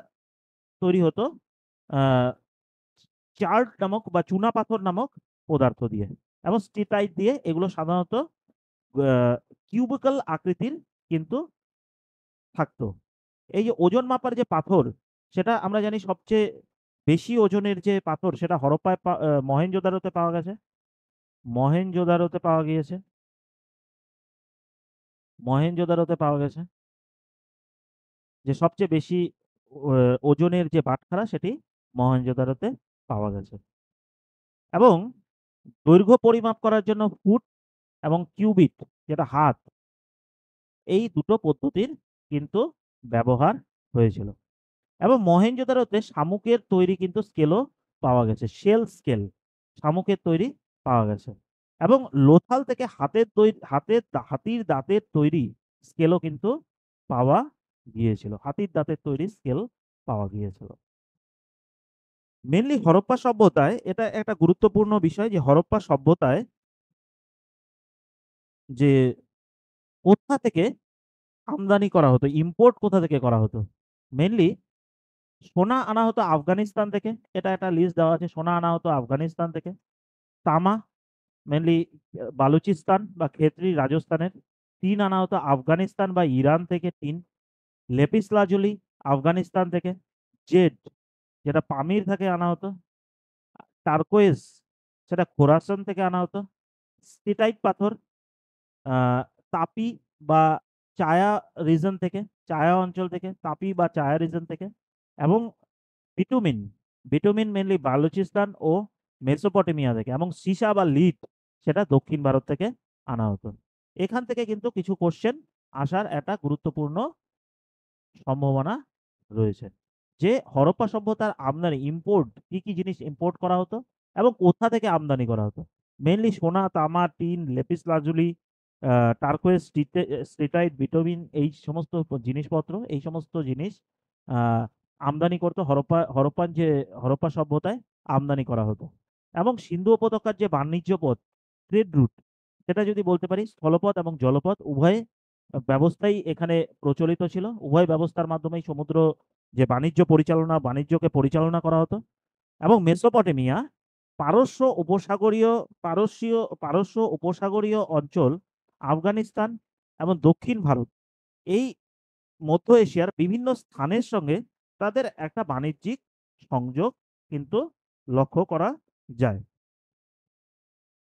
তৈরি হতো চার্ট নামক বা চুনা পাথর নামক পদার্থ দিয়ে এবং স্টিটাইট দিয়ে। এগুলো সাধারণত কিউবিক্যাল আকৃতির কিন্তু থাকতো। এই যে ওজন মাপার যে পাথর সেটা আমরা জানি সবচেয়ে বেশি ওজনের যে পাথর সেটা হরপ্পায় মহেঞ্জোদারোতে পাওয়া গেছে। মহেঞ্জোদারোতে পাওয়া গিয়েছে। মহেঞ্জোদারোতে পাওয়া গেছে যে সবচেয়ে বেশি ওজনের যে বাটখারা সেটি মহেঞ্জোদারোতে পাওয়া গেছে। এবং দৈর্ঘ্য পরিমাপ করার জন্য ফুট এবং কিউবিট যেটা হাত, এই দুটো পদ্ধতির কিন্তু ব্যবহার হয়েছিল। এবং মহেঞ্জোদারোতে শামুকের তৈরি কিন্তু স্কেলও পাওয়া গেছে, স্কেল শামুকের তৈরি পাওয়া গেছে। এবং লোথাল থেকে হাতির দাঁতের তৈরি স্কেলও কিন্তু পাওয়া গিয়েছিল। হাতির দাঁতের তৈরি স্কেল পাওয়া গিয়েছিল। মেনলি হরপ্পা সভ্যতায় এটা একটা গুরুত্বপূর্ণ বিষয় যে হরপ্পা সভ্যতায় যে কোথা থেকে আমদানি করা হতো, ইম্পোর্ট কোথা থেকে করা হতো? মেনলি সোনা আনা হতো আফগানিস্তান থেকে। এটা একটা লিস্ট দেওয়া আছে। সোনা আনা হতো আফগানিস্তান থেকে। তামা মেনলি বালুচিস্তান বা খেতড়ি রাজস্থানের। টিন আনা হতো আফগানিস্তান বা ইরান থেকে টিন। লেপিস লাজুলি আফগানিস্তান থেকে। জেড যেটা পামির থেকে আনা হতো। টার্কোয়েজ সেটা খোরাসান থেকে আনা হতো। স্টিটাইট পাথর তাপি বা চায়া রিজন থেকে, চায়া অঞ্চল থেকে, তাপি বা চায়া রিজন থেকে। এবং বিটুমিন, বিটুমিন মেনলি বালুচিস্তান ও মেসোপটেমিয়া থেকে। এবং সীসা বা লিড সেটা দক্ষিণ ভারত থেকে আনা হতো। এখান থেকে কিন্তু কিছু কোশ্চেন আসার একটা গুরুত্বপূর্ণ সম্ভাবনা রয়েছে যে হরপ্পা সভ্যতার আমদানি ইম্পোর্ট কি কি জিনিস ইম্পোর্ট করা হতো এবং কোথা থেকে আমদানি করা হতো। মেনলি সোনা, তামা, টিন, লেপিস লাজুলি টার্কোয়েজ, স্ট্রিটাইট, বিটুমিন, এই সমস্ত জিনিসপত্র, এই সমস্ত জিনিস আহ, আমদানি করতো হরপ্পা সভ্যতায় আমদানি করা হতো। এবং সিন্ধু উপত্যকার যে বাণিজ্য পথ, ট্রেড রুট, সেটা যদি বলতে পারি স্থলপথ এবং জলপথ উভয় ব্যবস্থাই এখানে প্রচলিত ছিল। উভয় ব্যবস্থার মাধ্যমেই বাণিজ্যকে পরিচালনা করা হতো। এবং মেসোপটেমিয়া, পারস্য উপসাগরীয় অঞ্চল, আফগানিস্তান এবং দক্ষিণ ভারত, এই মধ্য এশিয়ার বিভিন্ন স্থানের সঙ্গে তাদের একটা বাণিজ্যিক সংযোগ কিন্তু লক্ষ্য করা যায়।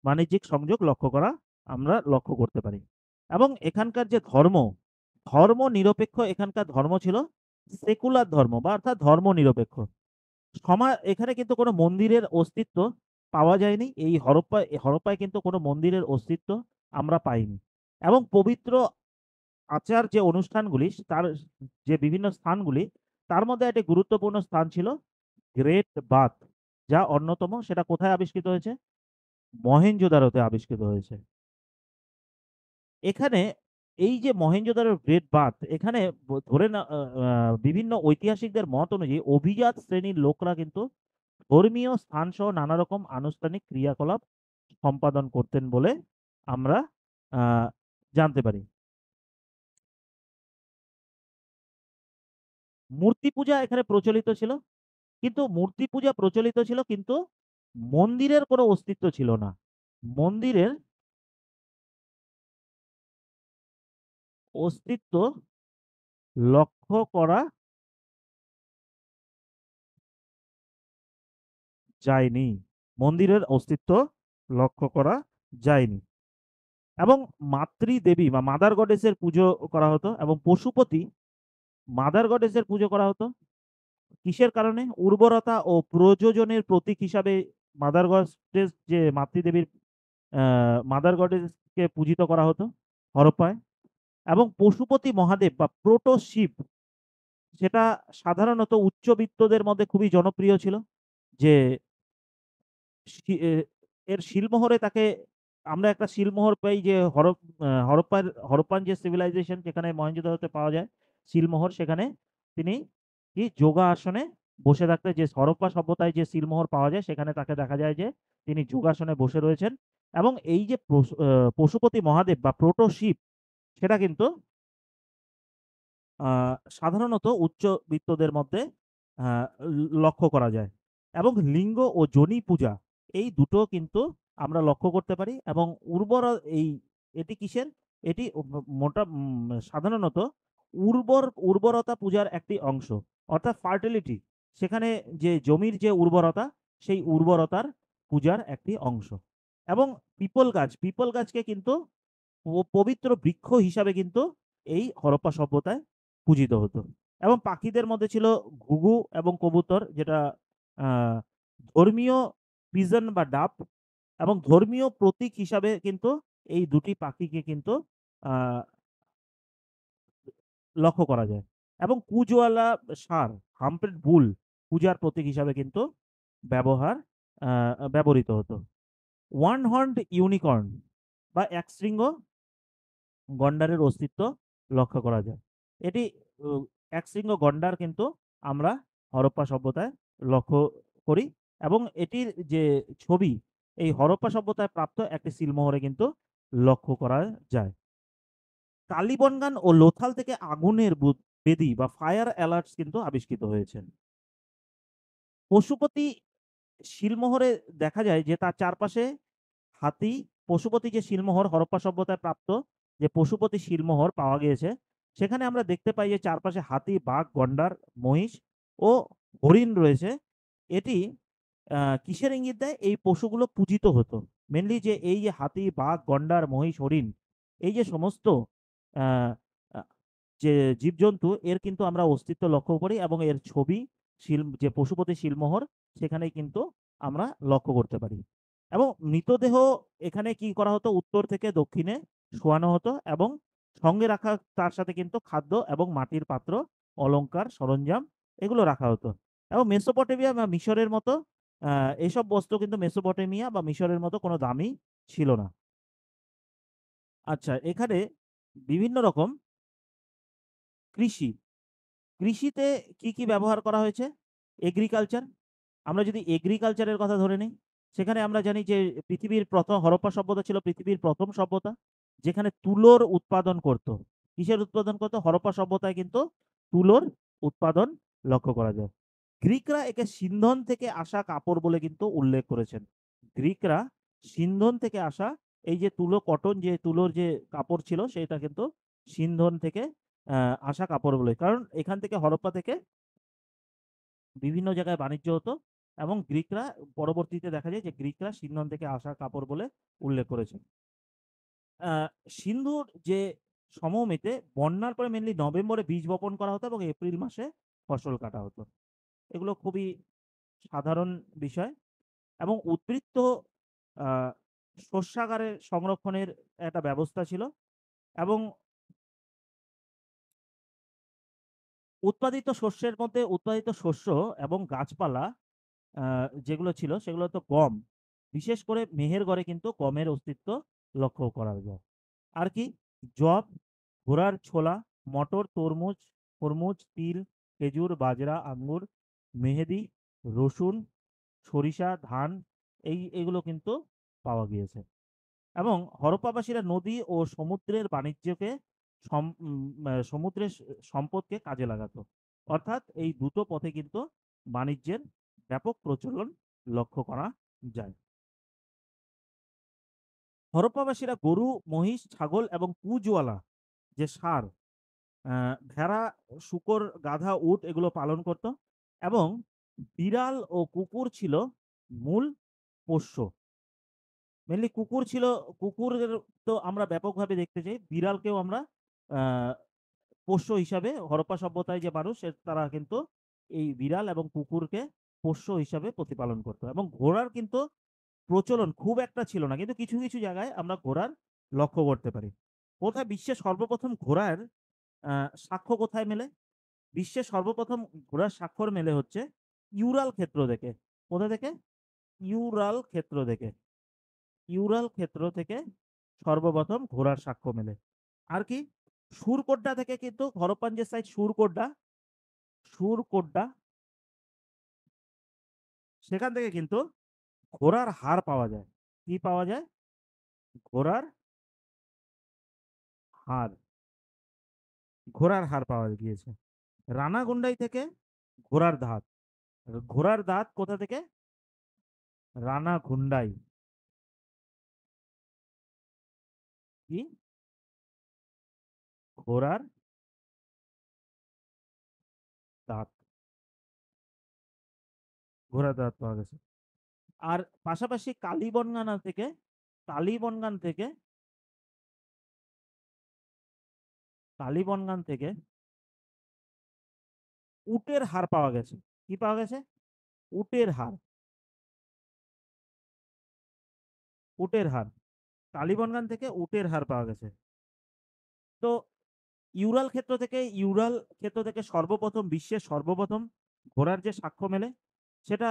বাণিজ্যিক সংযোগ আমরা লক্ষ্য করতে পারি। এবং এখানকার যে ধর্ম নিরপেক্ষ, এখানকার ধর্ম ছিল সেকুলার ধর্ম বা অর্থাৎ ধর্ম নিরপেক্ষ। এখানে কিন্তু কোনো মন্দিরের অস্তিত্ব পাওয়া যায়নি। হরপ্পায় কিন্তু কোনো মন্দিরের অস্তিত্ব আমরা পাইনি। এবং পবিত্র আচার যে অনুষ্ঠানগুলি, তার যে বিভিন্ন স্থানগুলি, তার মধ্যে একটি গুরুত্বপূর্ণ স্থান ছিল গ্রেট বাথ, যা অন্যতম। সেটা কোথায় আবিষ্কৃত হয়েছে? মহেঞ্জোদারোতে আবিষ্কৃত হয়েছে। এখানে এই যে মহেঞ্জোদারোর গ্রেট বাথ, এখানে ধরে না, বিভিন্ন ঐতিহাসিকদের মত অনুযায়ী অভিজাত শ্রেণীর লোকরা কিন্তু ধর্মীয় স্থান সহ নানা রকম আনুষ্ঠানিক ক্রিয়াকলাপ সম্পাদন করতেন বলে আমরা জানতে পারি। মূর্তি পূজা এখানে প্রচলিত ছিল, কিন্তু মন্দিরের কোনো অস্তিত্ব ছিল না। মন্দিরের অস্তিত্ব লক্ষ্য করা যায়নি। মন্দিরের অস্তিত্ব লক্ষ্য করা যায়নি। এবং মাতৃদেবী বা মাদার গডেসের পুজো করা হতো, এবং পশুপতি মাদার গডেসের পুজো করা হতো। কিসের কারণে? উর্বরতা ও প্রযোজনের প্রতীক হিসাবে মাদার গডেস, যে মাতৃদেবীর মাদার গডেসকে পূজিত করা হতো হরপ্পায়। এবং পশুপতি মহাদেব বা প্রোটো শিব, সেটা সাধারণত উচ্চবিত্তদের মধ্যে খুবই জনপ্রিয় ছিল। যে শি- এ- এর শিলমোহরে তাকে, আমরা একটা শিলমোহর পাই যে হরপ্পান যে সিভিলাইজেশন যেখানে মহেঞ্জোদারোতে পাওয়া যায় শিলমোহর, সেখানে তিনি কি যোগা আসনে বসে থাকতে, যে হরপ্পা সভ্যতায় যে শিলমোহর পাওয়া যায় সেখানে তাকে দেখা যায় যে তিনি যোগাসনে বসে রয়েছেন। এবং এই যে পশুপতি মহাদেব বা প্রোটো শিব, সেটা কিন্তু সাধারণত উচ্চবিত্তদের মধ্যে লক্ষ্য করা যায়। এবং লিঙ্গ ও যোনি পূজা, এই দুটো কিন্তু আমরা লক্ষ্য করতে পারি। এবং উর্বর এই এটি কিসের? এটি সাধারণত উর্বরতা পূজার একটি অংশ, অর্থাৎ ফার্টিলিটি। সেখানে যে জমির যে উর্বরতা, সেই উর্বরতার পূজার একটি অংশ। এবং পিপল গাছকে কিন্তু পবিত্র বৃক্ষ হিসাবে কিন্তু এই হরপ্পা সভ্যতায় পূজিত হতো। এবং পাখিদের মধ্যে ছিল ঘুঘু এবং কবুতর, যেটা আহ, ধর্মীয় পিজন বা ডাব, এবং ধর্মীয় প্রতীক হিসাবে কিন্তু এই দুটি পাখিকে কিন্তু আহ, লক্ষ্য করা যায়। এবং কুজওয়ালা ষাঁড়, হাম্পড বুল, পূজার প্রতীক হিসাবে কিন্তু ব্যবহৃত হতো। ওয়ান হর্নড ইউনিকর্ন বা একশৃঙ্গ গন্ডারের অস্তিত্ব লক্ষ্য করা যায়। এটি একশৃঙ্গ গন্ডার কিন্তু আমরা হরপ্পা সভ্যতায় লক্ষ্য করি। এবং এটির যে ছবি, এই হরপ্পা সভ্যতায় প্রাপ্ত একটি সিলমোহরে কিন্তু লক্ষ্য করা যায়। কালীবনগান ও লোথাল থেকে আগুনের বেদি বা ফায়ার অ্যালার্টস কিন্তু আবিষ্কৃত হয়েছে। পশুপতি শিলমোহরে দেখা যায় যে তার চারপাশে হাতি, পশুপতি যে শিলমোহর হরপ্পা সভ্যতায় প্রাপ্ত যে পশুপতি শিলমোহর পাওয়া গিয়েছে, সেখানে আমরা দেখতে পাই যে চারপাশে হাতি, বাঘ, গন্ডার, মহিষ ও হরিণ রয়েছে। এটি কিসের ইঙ্গিত দেয়? এই পশুগুলো পূজিত হতো। মেনলি যে এই যে হাতি, বাঘ, গন্ডার, মহিষ, হরিণ, এই যে সমস্ত আহ, আহ, যে জীবজন্তু, এর কিন্তু আমরা অস্তিত্ব লক্ষ্য করি। এবং এর ছবি যে পশুপতি শিলমোহর, সেখানে কিন্তু আমরা লক্ষ্য করতে পারি। এবং মৃতদেহ এখানে কি করা হতো? উত্তর থেকে দক্ষিণে শোয়ানো হতো, এবং সঙ্গে রাখা তার সাথে কিন্তু খাদ্য এবং মাটির পাত্র, অলংকার, সরঞ্জাম, এগুলো রাখা হতো। এবং মেসোপটেমিয়া বা মিশরের মতো এইসব বস্তু কিন্তু মেসোপটেমিয়া বা মিশরের মতো কোনো দামি ছিল না। আচ্ছা, এখানে বিভিন্ন রকম কৃষি, কৃষিতে কি ব্যবহার করা হয়েছে? এগ্রিকালচার। আমরা যদি এগ্রিকালচারের কথা ধরে নিই, সেখানে আমরা জানি যে পৃথিবীর হরপ্পা সভ্যতা ছিল পৃথিবীর ১ম সভ্যতা, যেখানে তুলোর উৎপাদন করত। কিসের উৎপাদন করত? হরপ্পা সভ্যতায় কিন্তু তুলোর উৎপাদন লক্ষ্য করা যায়। গ্রিকরা একে সিন্ধন থেকে আসা কাপড় বলে কিন্তু উল্লেখ করেছেন। গ্রিকরা সিন্ধন থেকে আসা এই যে কটন যে তুলোর যে কাপড় ছিল সেটা কিন্তু সিন্ধন থেকে আসা কাপড় বলে। কারণ এখান থেকে হরপ্পা থেকে বিভিন্ন জায়গায় বাণিজ্য হতো এবং গ্রিকরা পরবর্তীতে দেখা যায় যে গ্রিকরা সিন্ধন থেকে আসা কাপড় বলে উল্লেখ করেছেন। আ সিন্ধুর যে সমভূমিতে বন্যার পরে মেইনলি নভেম্বরে বীজ বপন করা হতো এবং এপ্রিল মাসে ফসল কাটা হতো। এগুলো খুবই সাধারণ বিষয় এবং উদ্বৃত্ত আ শস্যাগারে সংরক্ষণের একটা ব্যবস্থা ছিল এবং উৎপাদিত শস্য এবং গাছপালা আ যেগুলো ছিল সেগুলো হতো গম। বিশেষ করে মেহেরগড়ে কিন্তু গমের অস্তিত্ব লক্ষ্য করা যায়। আর কি? যব, ঘোড়ার ছোলা, মটর, খরমুজ, তিল, খেজুর, বাজরা, আঙ্গুর, মেহেদি, রসুন, সরিষা, ধান এগুলো কিন্তু পাওয়া গিয়েছে। এবং হরপ্পাবাসীরা নদী ও সমুদ্রের বাণিজ্যকে সমুদ্রের সম্পদকে কাজে লাগাতো। অর্থাৎ এই দুটো পথে কিন্তু বাণিজ্যের ব্যাপক প্রচলন লক্ষ্য করা যায়। হরপ্পাবাসীরা গরু, মহিষ, ছাগল এবং পুজওয়ালা যে ষাঁড়, ভেড়া, শূকর, গাধা, উট এগুলো পালন করত এবং বিড়াল ও কুকুর ছিল মূল পোষ্য। মেইনলি কুকুরের তো আমরা ব্যাপকভাবে দেখতে চাই। বিড়ালকেও আমরা আ পোষ্য হিসাবে হরপ্পা সভ্যতায় যে মানুষ তারা কিন্তু এই বিড়াল এবং কুকুরকে পোষ্য হিসাবে প্রতিপালন করত এবং ঘোড়ার কিন্তু প্রচলন খুব একটা ছিল না। কিন্তু কিছু জায়গায় আমরা ঘোড়ার লক্ষ্য করতে পারি। বিশ্বের সর্বপ্রথম ঘোড়ার আ সাক্ষ্য কোথায় মেলে? বিশ্বের সর্বপ্রথম ঘোড়ার স্বাক্ষর মেলে হচ্ছে ইউরাল ক্ষেত্র থেকে। কোথা থেকে? ইউরাল ক্ষেত্র থেকে। ইউরাল ক্ষেত্র থেকে সর্বপ্রথম ঘোড়ার সাক্ষ্য মেলে। আর কি? সুরকোড্ডা থেকে কিন্তু হরপ্পান যে সাইট সুরকোড্ডা সেখান থেকে কিন্তু ঘোড়ার হাড় পাওয়া যায়। কি পাওয়া যায়? ঘোড়ার হাড়। ঘোড়ার হাড় পাওয়া গিয়েছে। রানাগুন্ডাই থেকে ঘোড়ার দাঁত। ঘোড়ার দাঁত কোথা থেকে? রানাঘুন্ডাই। কি? ঘোড়ার দাঁত। ঘোড়ার দাঁত পাওয়া গেছে। আর পাশাপাশি কালীবনগান থেকে কালীবনগান থেকে উটের হাড় পাওয়া গেছে। কি পাওয়া গেছে? উটের হাড়। উটের হাড়। কালীবনগান থেকে উটের হাড় পাওয়া গেছে। তো ইউরাল ক্ষেত্র থেকে বিশ্বের সর্বপ্রথম ঘোড়ার যে সাক্ষ্য মেলে সেটা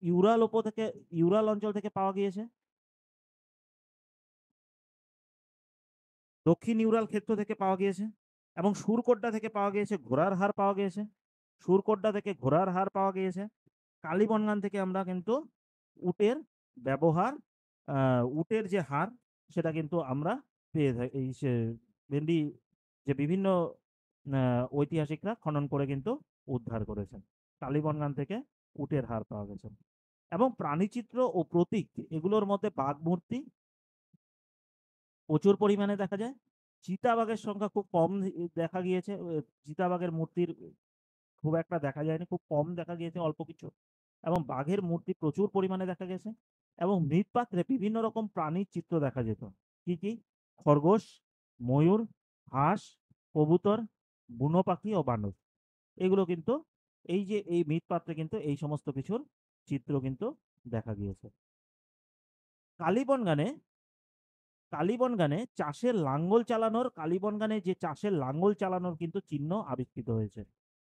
ইউরাল অঞ্চল থেকে পাওয়া গিয়েছে। দক্ষিণ ইউরাল ক্ষেত্র থেকে পাওয়া গিয়েছে এবং সুরকোড্ডা থেকে পাওয়া গিয়েছে ঘোড়ার হাড় পাওয়া গিয়েছে। সুরকোড্ডা থেকে ঘোড়ার হাড় পাওয়া গিয়েছে। কালীবনগান থেকে আমরা কিন্তু উটের ব্যবহার উটের যে হাড় সেটা কিন্তু আমরা পেয়ে থাকি। এই মেনলি যে বিভিন্ন আ ঐতিহাসিকরা খনন করে কিন্তু উদ্ধার করেছেন। কালীবনগান থেকে উটের হাড় পাওয়া গেছে। এবং প্রাণীচিত্র ও প্রতীক এগুলোর মধ্যে বাঘ মূর্তি প্রচুর পরিমাণে দেখা যায়। চিতাবাঘের সংখ্যা খুব কম দেখা গিয়েছে। চিতাবাঘের মূর্তির খুব একটা দেখা যায়নি। খুব কম দেখা গিয়েছে অল্প কিছু। এবং বাঘের মূর্তি প্রচুর পরিমাণে দেখা গেছে। এবং মৃৎপাত্রে বিভিন্ন রকম প্রাণীর চিত্র দেখা যেত। কি? খরগোশ, ময়ূর, হাঁস, কবুতর, বুনো পাখি ও বানর। এগুলো কিন্তু এই মৃৎপাত্রে কিন্তু এই সমস্ত কিছুর চিত্র কিন্তু দেখা গিয়েছে। কালীবনগানে কালীবনগানে যে চাষের লাঙ্গল চালানোর কিন্তু চিহ্ন আবিষ্কৃত হয়েছে।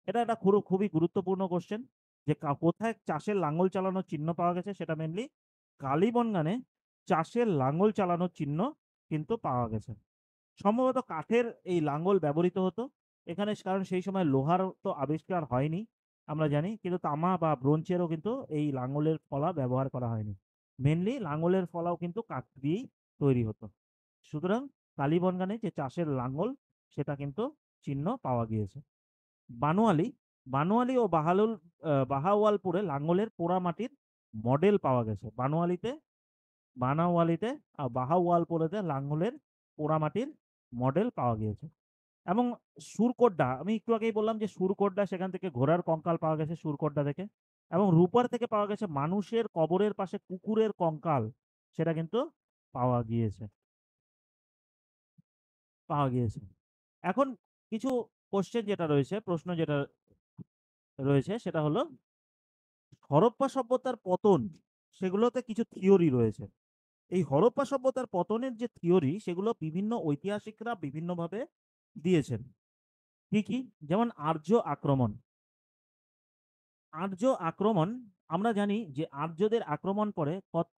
এটা একটা খুবই গুরুত্বপূর্ণ কোয়েশ্চেন যে কোথায় চাষের লাঙ্গল চালানোর চিহ্ন পাওয়া গেছে সেটা মেইনলি কালীবনগানে চাষের লাঙ্গল চালানোর চিহ্ন কিন্তু পাওয়া গেছে। সম্ভবত কাঠের এই লাঙ্গল ব্যবহৃত হতো। এখানে কারণ সেই সময় লোহার তো আবিষ্কার হয়নি আমরা জানি। কিন্তু তামা বা ব্রোঞ্জেরও কিন্তু এই লাঙ্গলের ফলা ব্যবহার করা হয়নি। মেইনলি লাঙ্গলের ফলাও কিন্তু কাঠ দিয়েই তৈরি হতো। সুতরাং কালীবনগানে যে চাষের লাঙ্গল সেটা কিন্তু চিহ্ন পাওয়া গিয়েছে। বানোয়ালি, বানোয়ালি ও বাহাওয়ালপুরে লাঙ্গলের পোড়ামাটির মডেল পাওয়া গেছে। বানাওয়ালিতে বাহাওয়ালপুরেতে লাঙ্গলের পোড়ামাটির মডেল পাওয়া গিয়েছে। এবং সুরকোড্ডা, আমি একটু আগেই বললাম যে সুরকোড্ডা, সেখান থেকে ঘোড়ার কঙ্কাল পাওয়া গেছে সুরকোড্ডা থেকে। এবং রূপার থেকে পাওয়া গেছে মানুষের কবরের পাশে কুকুরের কঙ্কাল, সেটা কিন্তু পাওয়া গিয়েছে পাওয়া গিয়েছে। এখন কিছু কোশ্চেন যেটা রয়েছে, প্রশ্ন যেটা রয়েছে সেটা হলো হরপ্পা সভ্যতার পতন, সেগুলোতে কিছু থিওরি রয়েছে। এই হরপ্পা সভ্যতার পতনের যে থিওরি সেগুলো বিভিন্ন ঐতিহাসিকরা বিভিন্নভাবে দিয়েছেন। কি কি? যেমন আর্য আক্রমণ। আর্য আক্রমণ, আমরা জানি যে আর্যদের আক্রমণ পরে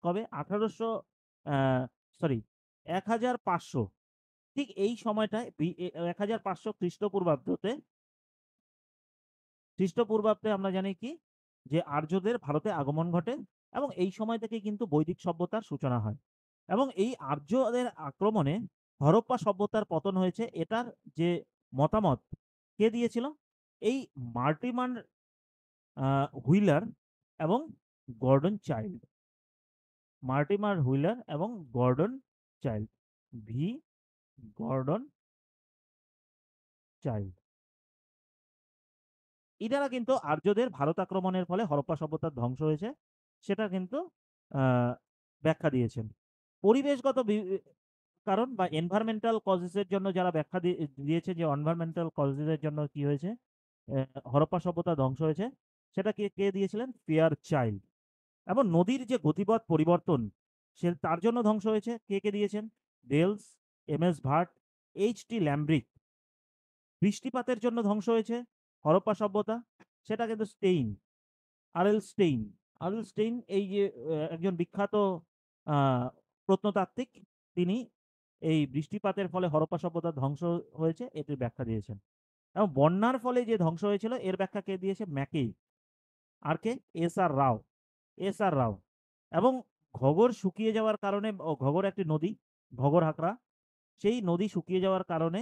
কবে 1800 সরি 1500, ঠিক এই সময়টায় 1500 খ্রিস্টপূর্বাব্দে আমরা জানি কি যে আর্যদের ভারতে আগমন ঘটে এবং এই সময় থেকে কিন্তু বৈদিক সভ্যতার সূচনা হয়। এবং এই আর্যদের আক্রমণে হরপ্পা সভ্যতার পতন হয়েছে, এটার যে মতামত কে দিয়েছিল? এই মার্টিমান হুইলার এবং গর্ডন চাইল্ড। মার্টিমার হুইলার এবং Gordon Childe, V Gordon Childe, এনারা কিন্তু আর্যদের ভারত আক্রমণের ফলে হরপ্পা সভ্যতার ধ্বংস হয়েছে সেটা কিন্তু আহ, ব্যাখ্যা দিয়েছেন। পরিবেশগত কারণ বা এনভায়রনমেন্টাল কজেস এর জন্য যারা ব্যাখ্যা দিয়েছে যে এনভায়রনমেন্টাল কজেস এর জন্য কি হয়েছে, হরপ্পা সভ্যতা ধ্বংস হয়েছে, সেটা কে কে দিয়েছিলেন? Fair child. এবং নদীর যে গতিপথ পরিবর্তন, সে তার জন্য ধ্বংস হয়েছে, কে কে দিয়েছেন? Dales, M S. Vats, H T. Lambrick. বৃষ্টিপাতের জন্য ধ্বংস হয়েছে হরপ্পা সভ্যতা, সেটা কিন্তু Stein, R L. Stein. R L. Stein এই যে একজন বিখ্যাত আহ, প্রত্নতাত্ত্বিক, তিনি এই বৃষ্টিপাতের ফলে হরপ্পা সভ্যতা ধ্বংস হয়েছে এটির ব্যাখ্যা দিয়েছেন। এবং বন্যার ফলে যে ধ্বংস হয়েছিল এর ব্যাখ্যা কে দিয়েছে? ম্যাকেই। আর কে? এস.আর. রাও। এস.আর. রাও। এবং ঘগর শুকিয়ে যাওয়ার কারণে, ঘগর একটি নদী, ঘগর হাকরা, সেই নদী শুকিয়ে যাওয়ার কারণে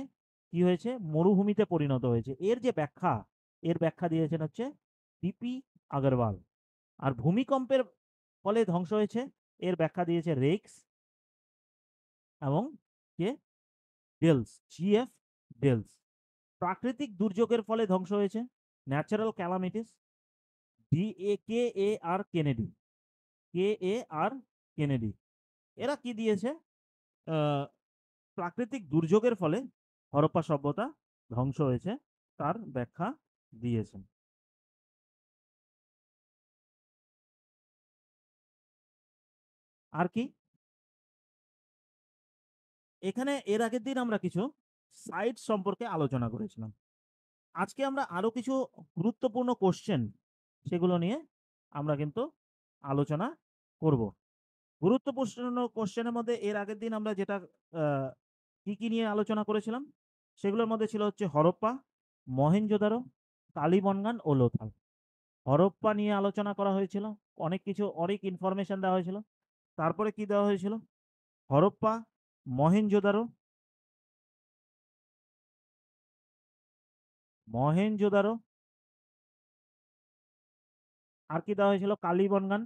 কি হয়েছে? মরুভূমিতে পরিণত হয়েছে। এর ব্যাখ্যা দিয়েছেন হচ্ছে ডিপি আগরওয়াল। আর ভূমিকম্পের ফলে ধ্বংস হয়েছে, এর ব্যাখ্যা দিয়েছে রেক্স এবং কে? ডেলস, জি.এফ. ডেলস। প্রাকৃতিক দুর্যোগের ফলে ধ্বংস হয়েছে, ন্যাচারাল ক্যালামিটিস, কে.এ.আর. কেনেডি। কে.এ.আর. কেনেডি। এরা কি দিয়েছে? আহ, প্রাকৃতিক দুর্যোগের ফলে হরপ্পা সভ্যতা ধ্বংস হয়েছে, তার ব্যাখ্যা দিয়েছেন। আর কি? এখানে এর আগের দিন আমরা কিছু সাইট সম্পর্কে আলোচনা করেছিলাম। আজকে আমরা আরো কিছু গুরুত্বপূর্ণ কোশ্চেন, সেগুলো নিয়ে আমরা কিন্তু আলোচনা করব। গুরুত্বপূর্ণ কোশ্চেনের মধ্যে এর আগের দিন আমরা যেটা আহ, কি কি নিয়ে আলোচনা করেছিলাম, সেগুলোর মধ্যে ছিল হচ্ছে হরপ্পা, মহেঞ্জোদারো, কালীবনগান ও লোথাল। হরপ্পা নিয়ে আলোচনা করা হয়েছিল, অনেক কিছু, অনেক ইনফরমেশন দেওয়া হয়েছিল। তারপরে কি দেওয়া হয়েছিল? হরপ্পা, মহেঞ্জোদারো, মহেঞ্জোদারো, আর কি দেওয়া হয়েছিল? কালীবনগান,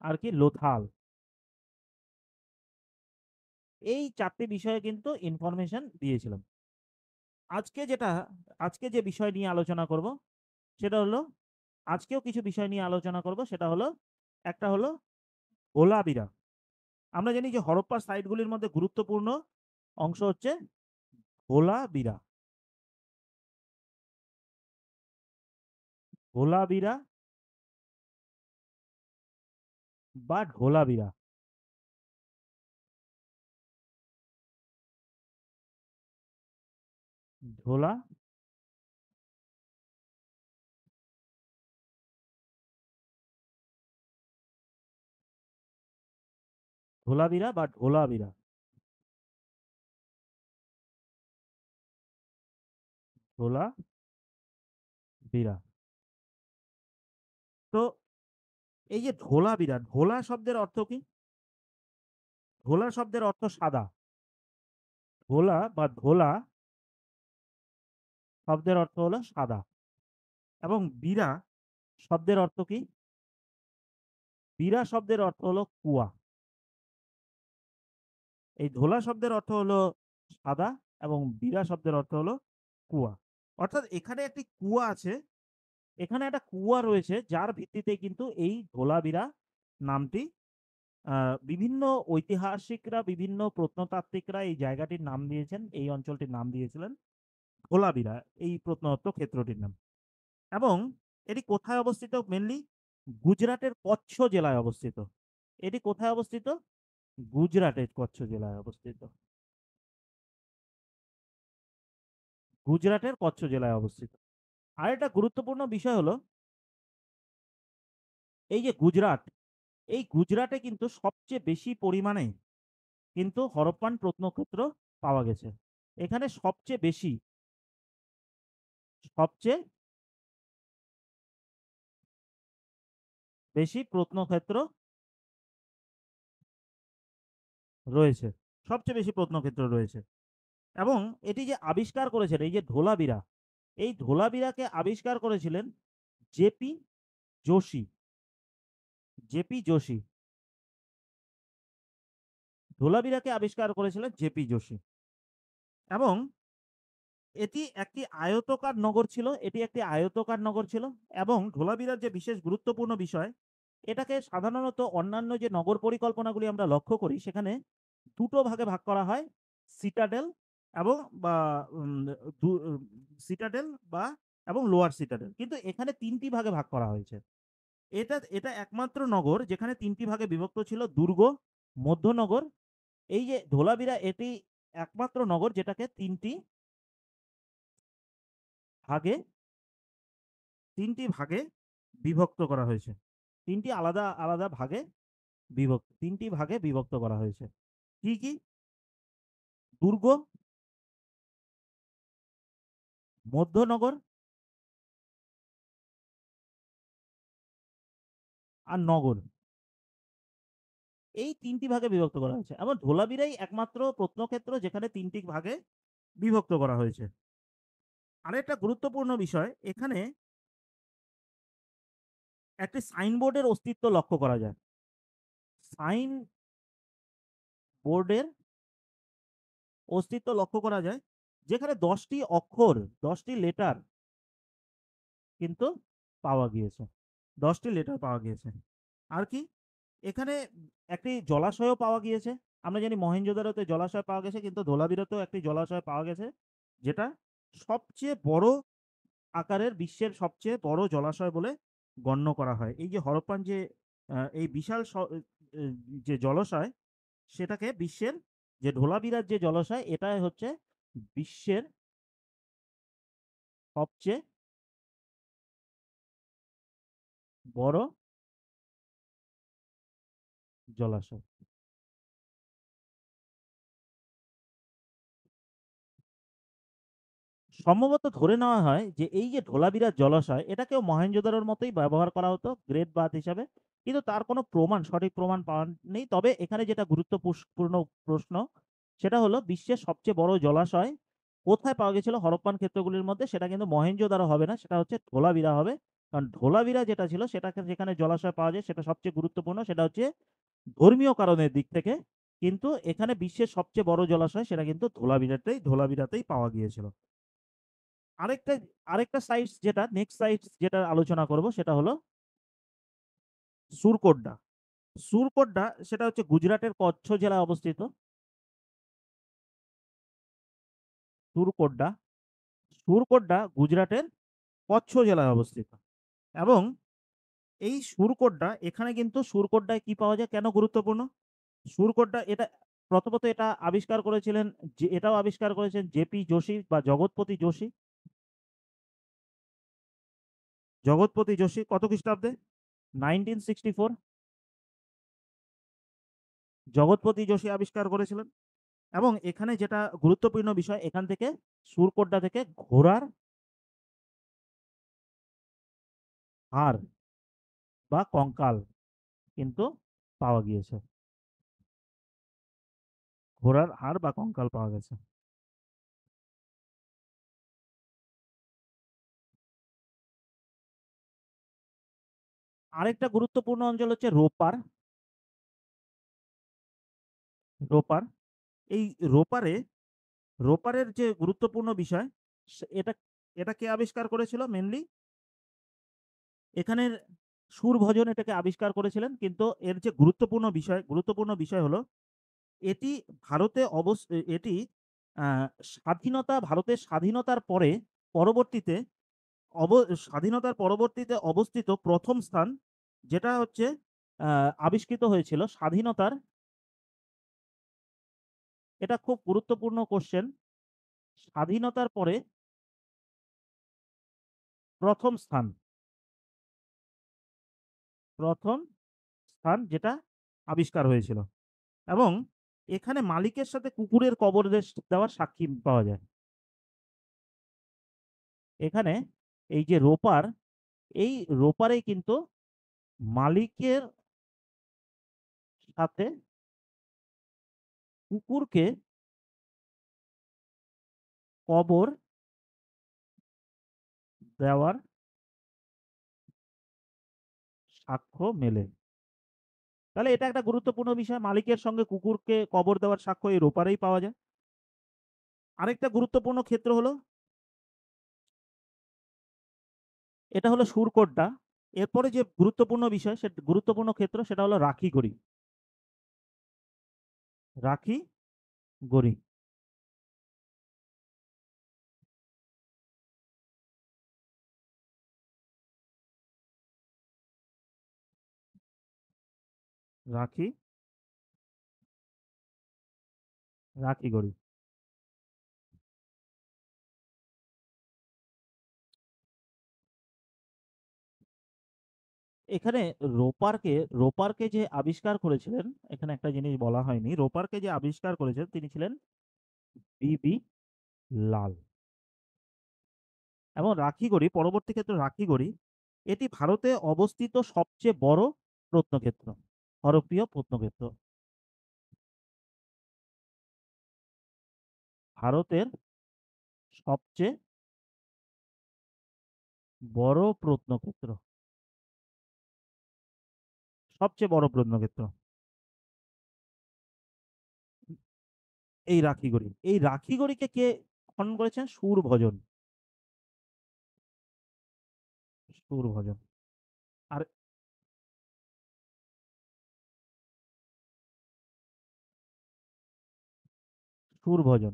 আর কি? লোথাল। এই চারটি বিষয়ে কিন্তু ইনফরমেশন দিয়েছিলাম। আজকে যেটা, আজকে যে বিষয় নিয়ে আলোচনা করব সেটা হলো, আজকেও কিছু বিষয় নিয়ে আলোচনা করব, সেটা হলো, একটা হলো ধোলাবিরা। আমরা জানি যে হরপ্পা সাইটগুলির মধ্যে গুরুত্বপূর্ণ অংশ হচ্ছে ধোলাবিরা। ধোলাবিরা বা ঢোলাবিরা। ঢোলা ধোলাবিরা বা ঢোলাবিরা। ঢোলাবিরা। তো এই যে ঢোলাবিরা, ঢোলা শব্দের অর্থ কি? ঢোলা শব্দের অর্থ সাদা। ঢোলা বা ঢোলা শব্দের অর্থ হলো সাদা। এবং বীরা শব্দের অর্থ কি? বীরা শব্দের অর্থ হলো কুয়া। এই ঢোলা শব্দের অর্থ হলো সাদা এবং বীরা শব্দের অর্থ হলো কুয়া। অর্থাৎ এখানে একটি কুয়া আছে, এখানে একটা কুয়া রয়েছে যার ভিত্তিতে কিন্তু এই ধোলাবিরা নামটি বিভিন্ন ঐতিহাসিকরা, বিভিন্ন প্রত্নতাত্ত্বিকরা এই জায়গাটির নাম দিয়েছেন, এই অঞ্চলটির নাম দিয়েছিলেন ধোলাবিরা, এই প্রত্নতত্ত্ব ক্ষেত্রটির নাম। এবং এটি কোথায় অবস্থিত? মেনলি গুজরাটের কচ্ছ জেলায় অবস্থিত। এটি কোথায় অবস্থিত? গুজরাটের কচ্ছ জেলায় অবস্থিত। গুজরাটের কচ্ছ জেলায় অবস্থিত। আরেকটা গুরুত্বপূর্ণ বিষয় হলো এই যে গুজরাট, এই গুজরাটে কিন্তু সবচেয়ে বেশি পরিমাণে কিন্তু হরপ্পান প্রত্নক্ষেত্র পাওয়া গেছে। এখানে সবচেয়ে বেশি প্রত্নক্ষেত্র রয়েছে। সবচেয়ে বেশি প্রত্নক্ষেত্র রয়েছে। এবং এটি যে আবিষ্কার করেছেন এই যে ধোলাবিরা, এই ধোলাবিরাকে আবিষ্কার করেছিলেন জেপি যোশী। জেপি যোশী। ধোলাবিরাকে আবিষ্কার করেছিলেন জেপি যোশী। এবং এটি একটি আয়তকার নগর ছিল, এটি একটি আয়তকার নগর ছিল। এবং ধোলাবিরার যে বিশেষ গুরুত্বপূর্ণ বিষয়, এটাকে সাধারণত অন্যান্য যে নগর পরিকল্পনাগুলি আমরা লক্ষ্য করি সেখানে দুটো ভাগে ভাগ করা হয়। সিটাডেল এবং বা সিটাডেল বা এবং লোয়ার সিটাডেল। কিন্তু এখানে ৩টি ভাগে ভাগ করা হয়েছে। এটা এটা একমাত্র নগর যেখানে ৩টি ভাগে বিভক্ত ছিল দুর্গ, মধ্যনগর। এই যে ধোলাবিরা এটি একমাত্র নগর যেটাকে 3টি ভাগে বিভক্ত করা হয়েছে। ৩টি আলাদা, আলাদা ভাগে ৩টি ভাগে বিভক্ত করা হয়েছে। কি, কি? দুর্গ, মধ্যনগর আর নগর। এই ৩টি ভাগে বিভক্ত করা হয়েছে। এবং ধোলাবিরাই একমাত্র প্রত্নক্ষেত্র যেখানে ৩টি ভাগে বিভক্ত করা হয়েছে। আরেকটা গুরুত্বপূর্ণ বিষয়, এখানে একটি সাইনবোর্ডের অস্তিত্ব লক্ষ্য করা যায়। সাইন বোর্ডের অস্তিত্ব লক্ষ্য করা যায় যেখানে ১০টি অক্ষর, ১০টি লেটার কিন্তু পাওয়া গিয়েছে। ১০টি লেটার পাওয়া গিয়েছে। আর কি? এখানে একটি জলাশয়ও পাওয়া গিয়েছে। আমরা জানি মহেঞ্জোদারোতে জলাশয় পাওয়া গেছে, কিন্তু ধোলাবিরাতেও একটি জলাশয় পাওয়া গেছে যেটা সবচেয়ে বড় আকারের, বিশ্বের সবচেয়ে বড় জলাশয় বলে গণ্য করা হয়। এই যে হরপ্পান যে এই বিশাল যে জলাশয়, সেটাকে বিশ্বের, যে ধোলাবিরার যে জলাশয়, এটাই হচ্ছে বিশ্বের সবচেয়ে বড় জলাশয়। সম্ভবত ধরে নেওয়া হয় যে এই যে ধোলাবিরার জলাশয়, এটাকেও মহেঞ্জোদারোর মতোই ব্যবহার করা হতো গ্রেট বাঁধ হিসাবে। কিন্তু তার কোনো প্রমাণ, সঠিক প্রমাণ পাওয়া নেই। তবে এখানে যেটা গুরুত্বপূর্ণ প্রশ্ন, সেটা হলো বিশ্বের সবচেয়ে বড় জলাশয় কোথায় পাওয়া গেছিল হরপ্পান ক্ষেত্রগুলির মধ্যে? সেটা কিন্তু মহেঞ্জোদারো হবে না, সেটা হচ্ছে ধোলাবিরা হবে। কারণ ধোলাবিরা যেটা ছিল সেটাকে, যেখানে জলাশয় পাওয়া যায় সেটা সবচেয়ে গুরুত্বপূর্ণ, সেটা হচ্ছে ধর্মীয় কারণের দিক থেকে। কিন্তু এখানে বিশ্বের সবচেয়ে বড় জলাশয় সেটা কিন্তু ধোলাবিরাতেই পাওয়া গিয়েছিল। আরেকটা আরেকটা সাইটস, যেটা নেক্সট সাইটস যেটা আলোচনা করব সেটা হলো সুরকোড্ডা। সুরকোড্ডা সেটা হচ্ছে গুজরাটের কচ্ছ জেলায় অবস্থিত। সুরকোড্ডা, সুরকোড্ডা গুজরাটের কচ্ছ জেলায় অবস্থিত। এবং এই সুরকোড্ডা, এখানে কিন্তু সুরকোড্ডায় কি পাওয়া যায়, কেন গুরুত্বপূর্ণ? সুরকোড্ডা এটা প্রথমত এটা আবিষ্কার করেছিলেন, যে এটাও আবিষ্কার করেছেন জেপি যোশী বা জগৎপতি যোশী। জগৎপতি যোশী কত খ্রিস্টাব্দে? 1964। জগৎপতি যোশী আবিষ্কার করেছিলেন। এবং এখানে যেটা গুরুত্বপূর্ণ বিষয়, এখান থেকে সুরকোড্ডা থেকে ঘোড়ার হাড় বা কঙ্কাল কিন্তু পাওয়া গিয়েছে। ঘোড়ার হাড় বা কঙ্কাল পাওয়া গেছে। আরেকটা গুরুত্বপূর্ণ অঞ্চল হচ্ছে রোপার। রোপার এই রোপারে রোপারের যে গুরুত্বপূর্ণ বিষয়, এটা এটা কে আবিষ্কার করেছিল মেনলি? এখানের সুরভজন এটাকে আবিষ্কার করেছিলেন। কিন্তু এর যে গুরুত্বপূর্ণ বিষয় হলো এটি ভারতে এটি ভারতের স্বাধীনতার পরে পরবর্তীতে অব স্বাধীনতার পরবর্তীতে অবস্থিত প্রথম স্থান, যেটা হচ্ছে আবিষ্কৃত হয়েছিল স্বাধীনতার, এটা খুব গুরুত্বপূর্ণ কোশ্চেন। স্বাধীনতার পরে প্রথম স্থান, প্রথম স্থান যেটা আবিষ্কার হয়েছিল। এবং এখানে মালিকের সাথে কুকুরের কবর দেওয়ার সাক্ষী পাওয়া যায়। এখানে এই যে রোপার, এই রোপারেই কিন্তু মালিকের সাথে কুকুরকে কবর দেওয়ার সাক্ষ্য মেলে। তাহলে এটা একটা গুরুত্বপূর্ণ বিষয়, মালিকের সঙ্গে কুকুরকে কবর দেওয়ার সাক্ষ্য এই রোপারেই পাওয়া যায়। আরেকটা গুরুত্বপূর্ণ ক্ষেত্র হলো, এটা হলো সুরকোট্টা। এরপরে যে গুরুত্বপূর্ণ বিষয়, সে গুরুত্বপূর্ণ ক্ষেত্র, সেটা হলো রাখিগড়ি। রাখিগড়ি রাখি রাখিগড়ি এখানে রোপারকে যে আবিষ্কার করেছিলেন, এখানে একটা জিনিস বলা হয়নি, রোপারকে যে আবিষ্কার করেছেন তিনি ছিলেন বি লাল। এবং রাখিগড়ি, পরবর্তী ক্ষেত্রে রাখিগড়ি, এটি ভারতে অবস্থিত সবচেয়ে বড় প্রত্নক্ষেত্র, হরপ্রিয় প্রত্নক্ষেত্র। ভারতের সবচেয়ে বড় প্রত্নক্ষেত্র, সবচেয়ে বড় প্রত্নক্ষেত্র এই রাখিগড়িকে কে খনন করেছেন? সুরভজন। আর সুরভজন,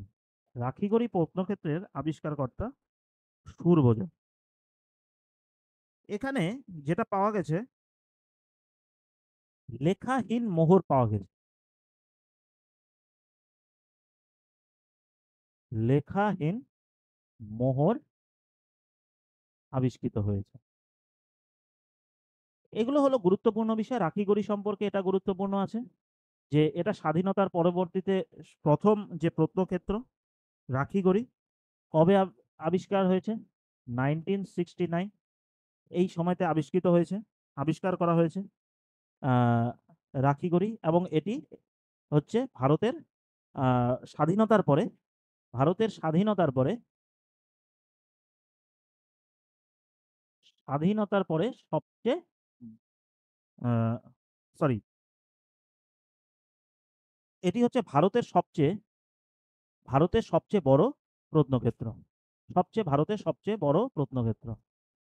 রাখিগড়ি প্রত্নক্ষেত্রের আবিষ্কারকর্তা সুরভজন। এখানে যেটা পাওয়া গেছে, লেখাহীন মোহর পাওয়া গেছে। লেখাহীন মোহর আবিষ্কৃত হয়েছে। এগুলো হলো গুরুত্বপূর্ণ বিষয়। রাখিগড়ি সম্পর্কে এটা গুরুত্বপূর্ণ আছে যে এটা স্বাধীনতার পরবর্তীতে প্রথম যে প্রত্নক্ষেত্র রাখিগড়ি। কবে আবিষ্কার হয়েছে? 1969 এই সময়তে আবিষ্কার করা হয়েছে আহ, রাখিগড়ি। এবং এটি হচ্ছে স্বাধীনতার পরে ভারতের স্বাধীনতার পরে সবচেয়ে সরি এটি হচ্ছে ভারতের সবচেয়ে বড় প্রত্নক্ষেত্র, ভারতের সবচেয়ে বড় প্রত্নক্ষেত্র।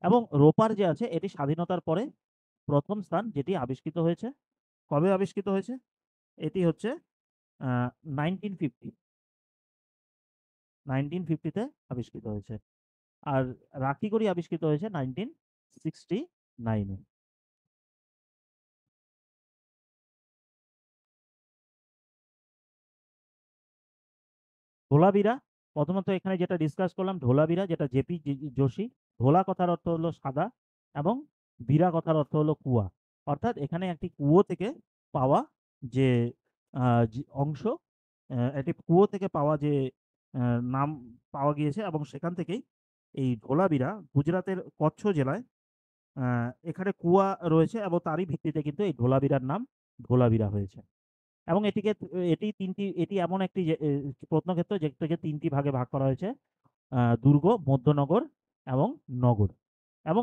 এবং রোপার যে আছে, এটি স্বাধীনতার পরে প্রথম স্থান যেটি আবিষ্কৃত হয়েছে। কবে আবিষ্কৃত হয়েছে? এটি হচ্ছে 1950, 1950-তে আবিষ্কৃত হয়েছে। আর রাখিগড়ি আবিষ্কৃত হয়েছে 1969-এ। ধোলাবিরা, প্রথমত এখানে যেটা ডিসকাস করলাম, ধোলাবিরা, যেটা জেপি যোশী। ধোলা কথার অর্থ হলো সাদা, এবং বীরা কথার অর্থ হলো কুয়া। অর্থাৎ এখানে একটি কুয়ো থেকে পাওয়া যে অংশ একটি কুয়ো থেকে পাওয়া যে নাম পাওয়া গিয়েছে এবং সেখান থেকেই এই ধোলাবিরা গুজরাটের কচ্ছ জেলায় এখানে কুয়া রয়েছে এবং তারই ভিত্তিতে কিন্তু এই ধোলাবিরার নাম ধোলাবিরা হয়েছে। এবং এটি এমন একটি প্রত্নক্ষেত্র যেটাকে ৩টি ভাগে ভাগ করা হয়েছে। দুর্গ, মধ্যনগর এবং নগর। এবং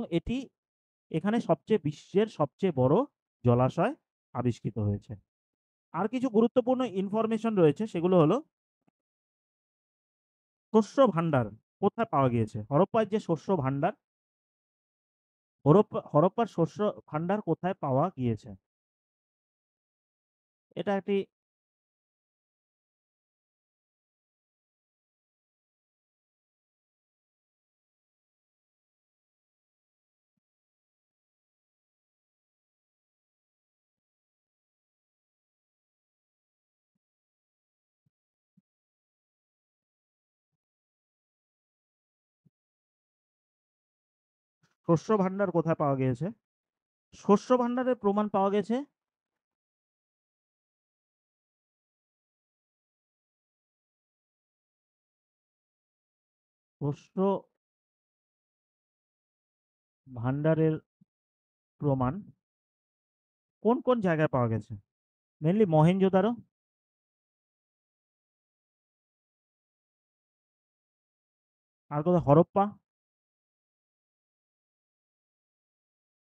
এখানে বিশ্বের সবচেয়ে বড় জলাশয় আবিষ্কৃত হয়েছে। আর কিছু গুরুত্বপূর্ণ ইনফরমেশন রয়েছে, সেগুলো হলো শস্য ভান্ডার কোথায় পাওয়া গিয়েছে? হরপ্পার যে শস্য ভান্ডার, হরপ্পার শস্য ভান্ডার কোথায় পাওয়া গিয়েছে? এটা একটি শস্য ভান্ডার কোথায় পাওয়া গিয়েছে? শস্য ভান্ডারের প্রমাণ পাওয়া গেছে শস্য ভান্ডারের প্রমাণ কোন কোন জায়গায় পাওয়া গেছে? মেনলি মহেঞ্জোদারো, আর কোথায়? হরপ্পা,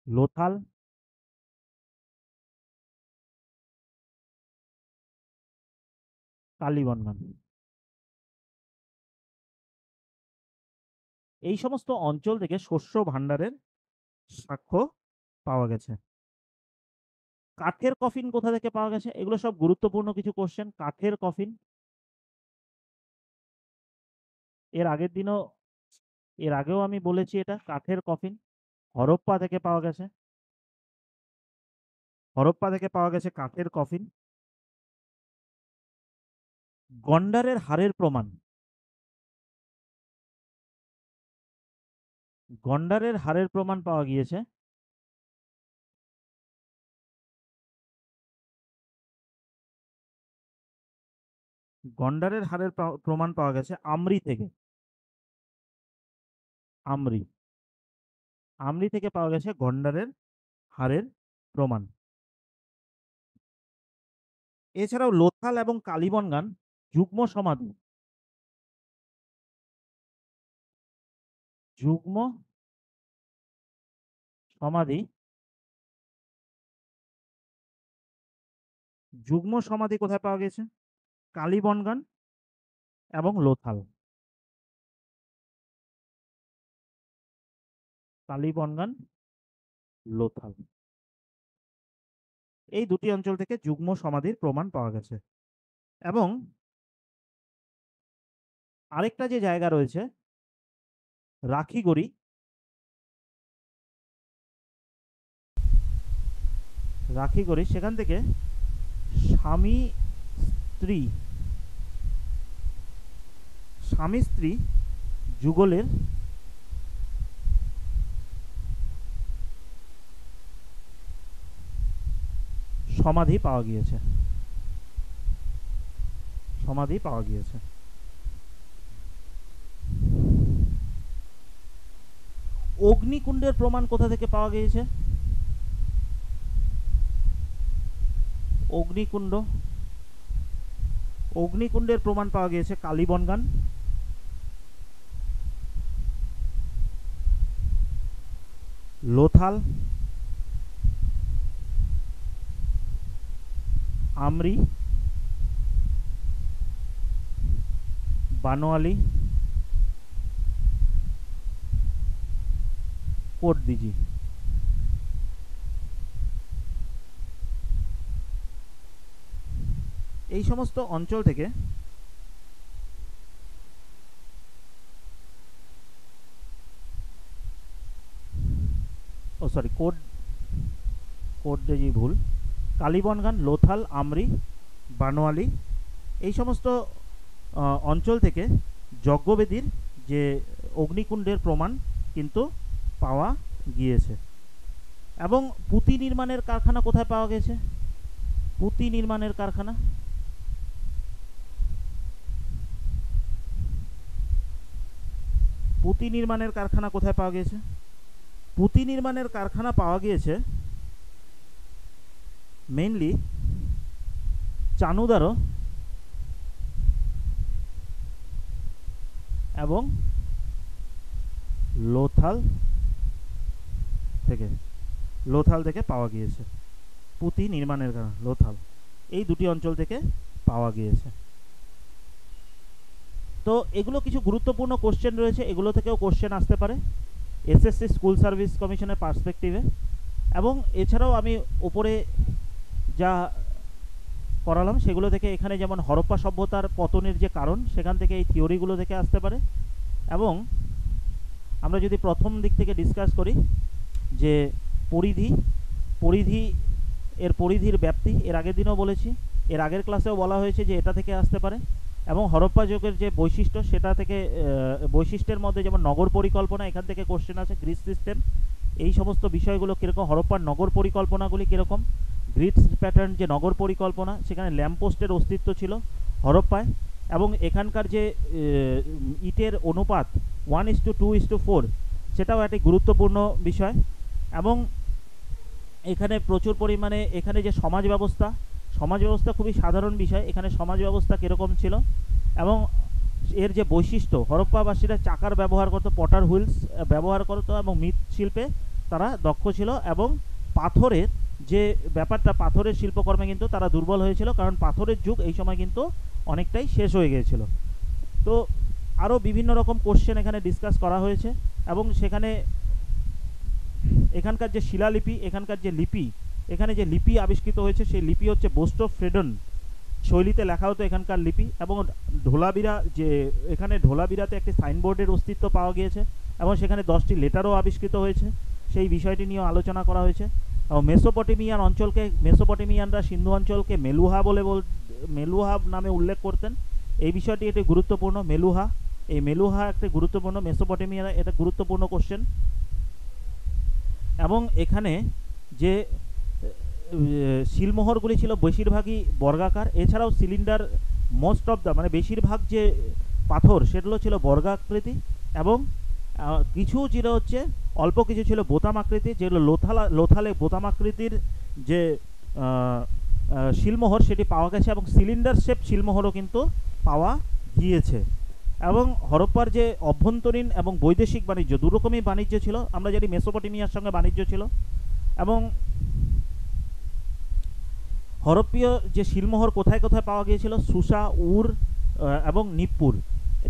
লোথাল, কালীবঙ্গান। এই সমস্ত অঞ্চল থেকে শস্য ভান্ডারের সাক্ষ্য পাওয়া গেছে। কাঠের কফিন কোথা থেকে পাওয়া গেছে? এগুলো সব গুরুত্বপূর্ণ কিছু কোশ্চেন। কাঠের কফিন এর আগেও আমি বলেছি, এটা কাঠের কফিন হরপ্পা থেকে পাওয়া গেছে। হরপ্পা থেকে পাওয়া গেছে কাঠের কফিন। গন্ডারের হাড়ের প্রমাণ, গন্ডারের হাড়ের প্রমাণ পাওয়া গিয়েছে গন্ডারের হাড়ের প্রমাণ পাওয়া গেছে আমরি থেকে। আমরি আমরি থেকে পাওয়া গেছে গন্ডারের হাড়ের প্রমাণ। এছাড়াও লোথাল এবং কালীবনগান যুগ্ম সমাধি যুগ্ম সমাধি যুগ্ম সমাধি কোথায় পাওয়া গেছে? কালীবনগান এবং লোথাল। কালীবনগান, লোথাল, এই দুটি অঞ্চল থেকে যুগ্ম সমাধির প্রমাণ পাওয়া গেছে। এবং আরেকটা যে জায়গা রয়েছে রাখিগড়ি, সেখান থেকে স্বামী স্ত্রী যুগলের সমাধি পাওয়া গিয়েছে। অগ্নিকুণ্ডের প্রমাণ কোথা থেকে পাওয়া গিয়েছে? অগ্নিকুণ্ডের প্রমাণ পাওয়া গিয়েছে কালীবনগান, লোথাল, আমরি, বানোয়ালি, কোটদিজি। এই সমস্ত অঞ্চল থেকে কোটদিজি ভুল, কালীবনগান, লোথাল, আমরি, বানোয়ালি, এই সমস্ত অঞ্চল থেকে যজ্ঞবেদীর যে অগ্নিকুণ্ডের প্রমাণ কিন্তু পাওয়া গিয়েছে। এবং পুঁতি নির্মাণের কারখানা কোথায় পাওয়া গেছে? পুঁতি নির্মাণের কারখানা পুঁতি নির্মাণের কারখানা কোথায় পাওয়া গিয়েছে? পুঁতি নির্মাণের কারখানা পাওয়া গিয়েছে মেইনলি চানুদারো এবং লোথাল থেকে পাওয়া গিয়েছে। পুঁতি নির্মাণের কারণ লোথাল, এই দুটি অঞ্চল থেকে পাওয়া গিয়েছে। তো এগুলো কিছু গুরুত্বপূর্ণ কোশ্চেন রয়েছে, এগুলো থেকেও কোশ্চেন আসতে পারে এসএসসি স্কুল সার্ভিস কমিশনের পার্সপেক্টিভে। এবং এছাড়াও আমি উপরে যা করালাম সেগুলো থেকে এখানে যেমন হরপ্পা সভ্যতার পতনের যে কারণ, সেখান থেকে এই থিওরিগুলো থেকে আসতে পারে। এবং আমরা যদি প্রথম দিক থেকে ডিসকাস করি যে পরিধির ব্যাপ্তি, এর আগের দিনও বলেছি, এর আগের ক্লাসেও বলা হয়েছে যে এটা থেকে আসতে পারে। এবং হরপ্পা যুগের যে বৈশিষ্ট্য, সেটা থেকে বৈশিষ্ট্যের মধ্যে যেমন নগর পরিকল্পনা, এখান থেকে কোশ্চেন আছে। গ্রিড সিস্টেম, এই সমস্ত বিষয়গুলো কীরকম, হরপ্পার নগর পরিকল্পনাগুলি কীরকম, গ্রিড প্যাটার্ন যে নগর পরিকল্পনা, সেখানে ল্যাম্পপোস্টের অস্তিত্ব ছিল হরপ্পায়। এবং এখানকার যে ইটের অনুপাত 1:2:4, সেটাও একটি গুরুত্বপূর্ণ বিষয়। এবং এখানে প্রচুর পরিমাণে এখানে যে সমাজ ব্যবস্থা খুবই সাধারণ বিষয়। এখানে সমাজ ব্যবস্থা কীরকম ছিল এবং এর যে বৈশিষ্ট্য, হরপ্পাবাসীরা চাকার ব্যবহার করতো, পটার হুইলস ব্যবহার করতো এবং মৃৎশিল্পে তারা দক্ষ ছিল। এবং পাথরের যে ব্যাপারটা, পাথরের শিল্পকর্মে কিন্তু তারা দুর্বল হয়েছিল, কারণ পাথরের যুগ এই সময় কিন্তু অনেকটাই শেষ হয়ে গিয়েছিল। তো আরও বিভিন্ন রকম কোশ্চেন এখানে ডিসকাস করা হয়েছে। এবং সেখানে এখানকার যে শিলালিপি, এখানকার যে লিপি, এখানে যে লিপি আবিষ্কৃত হয়েছে, সেই লিপি হচ্ছে বোস্টোফ্রেডন শৈলীতে লেখা হতো এখানকার লিপি। এবং ঢোলাবিরা, যে এখানে ঢোলাবিরাতে একটি সাইনবোর্ডের অস্তিত্ব পাওয়া গিয়েছে এবং সেখানে 10টি লেটারও আবিষ্কৃত হয়েছে, সেই বিষয়টি নিয়েও আলোচনা করা হয়েছে। এবং মেসোপটেমিয়ানরা সিন্ধু অঞ্চলকে মেলুহা নামে উল্লেখ করতেন, এই বিষয়টি একটি গুরুত্বপূর্ণ। মেলুহা একটি গুরুত্বপূর্ণ, মেসোপটেমিয়ার এটা গুরুত্বপূর্ণ কোশ্চেন। এবং এখানে যে শিলমোহরগুলি ছিল বেশিরভাগই বর্গাকার, এছাড়াও সিলিন্ডার, মানে বেশিরভাগ যে পাথর সেগুলো ছিল বর্গাকৃতি। এবং কিছু ছিল হচ্ছে অল্প কিছু ছিল বোতাম আকৃতি, যেগুলো লোথালে বোতাম আকৃতির যে শিলমোহর সেটি পাওয়া গেছে। এবং সিলিন্ডার শেপ শিলমোহরও কিন্তু পাওয়া গিয়েছে। এবং হরপ্পার যে অভ্যন্তরীণ এবং বৈদেশিক বাণিজ্য, দুরকমই বাণিজ্য ছিল। আমরা জানি মেসোপটেমিয়ার সঙ্গে বাণিজ্য ছিল। এবং হরপ্পীয় যে শিলমোহর কোথায় কোথায় পাওয়া গিয়েছিল, সুসা, উর এবং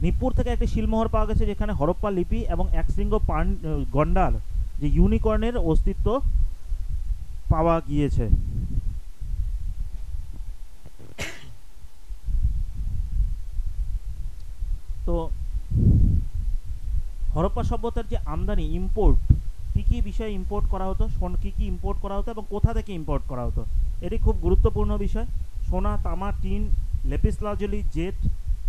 নিপ্পুর থেকে একটি শিলমোহর পাওয়া গেছে, যেখানে হরপ্পা লিপি এবং একশৃঙ্গ গন্ডার যে ইউনিকর্নের অস্তিত্ব পাওয়া গিয়েছে। তো হরপ্পা সভ্যতার যে আমদানি, ইম্পোর্ট, কী কী বিষয়ে ইম্পোর্ট করা হতো, কী কী ইম্পোর্ট করা হতো এবং কোথা থেকে ইম্পোর্ট করা হতো, এটি খুব গুরুত্বপূর্ণ বিষয়। সোনা, তামা, টিন, লেপিস লাজুলি, জেড,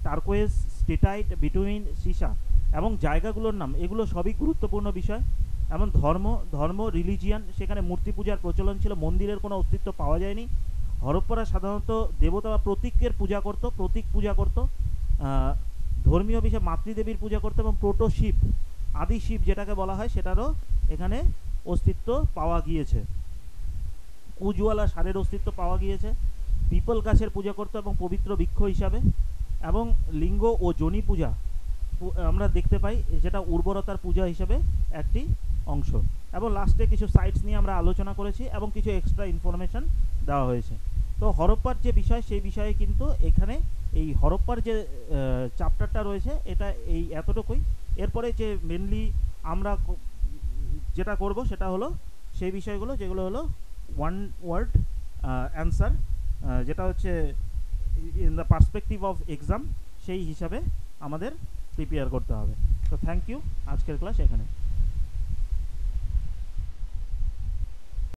টার্কোয়েজ, স্টেটাইট, বিটুইন, সীসা এবং জায়গাগুলোর নাম, এগুলো সবই গুরুত্বপূর্ণ বিষয়। এবং ধর্ম রিলিজিয়ান, সেখানে মূর্তি পূজার প্রচলন ছিল, মন্দিরের কোনো অস্তিত্ব পাওয়া যায়নি। হরপ্পারা সাধারণত দেবতা বা প্রতীক পূজা করত। ধর্মীয় বিষয়ে মাতৃদেবীর পূজা করতো এবং প্রোটো শিব, আদি শিব যেটাকে বলা হয়, সেটারও এখানে অস্তিত্ব পাওয়া গিয়েছে। উজওয়ালা সারের অস্তিত্ব পাওয়া গিয়েছে। পিপল গাছের পূজা করতো এবং পবিত্র বৃক্ষ হিসাবে। এবং লিঙ্গ ও যোনি পূজা আমরা দেখতে পাই, যেটা উর্বরতার পূজা হিসেবে একটি অংশ। এবং লাস্টে কিছু সাইটস নিয়ে আমরা আলোচনা করেছি এবং কিছু এক্সট্রা ইনফরমেশন দেওয়া হয়েছে। তো হরপ্পার যে বিষয়, সেই বিষয়ে কিন্তু এখানে এই হরপ্পার যে চ্যাপ্টারটা রয়েছে, এটা এই এতটুকুই। এরপরে যে মেনলি আমরা যেটা করব সেটা হলো সেই বিষয়গুলো, যেগুলো হলো ওয়ান ওয়ার্ড অ্যান্সার, যেটা হচ্ছে in the perspective of exam, সেই হিসাবে আমাদের প্রিপেয়ার করতে হবে। তো থ্যাংক ইউ, আজকের ক্লাস এখানে।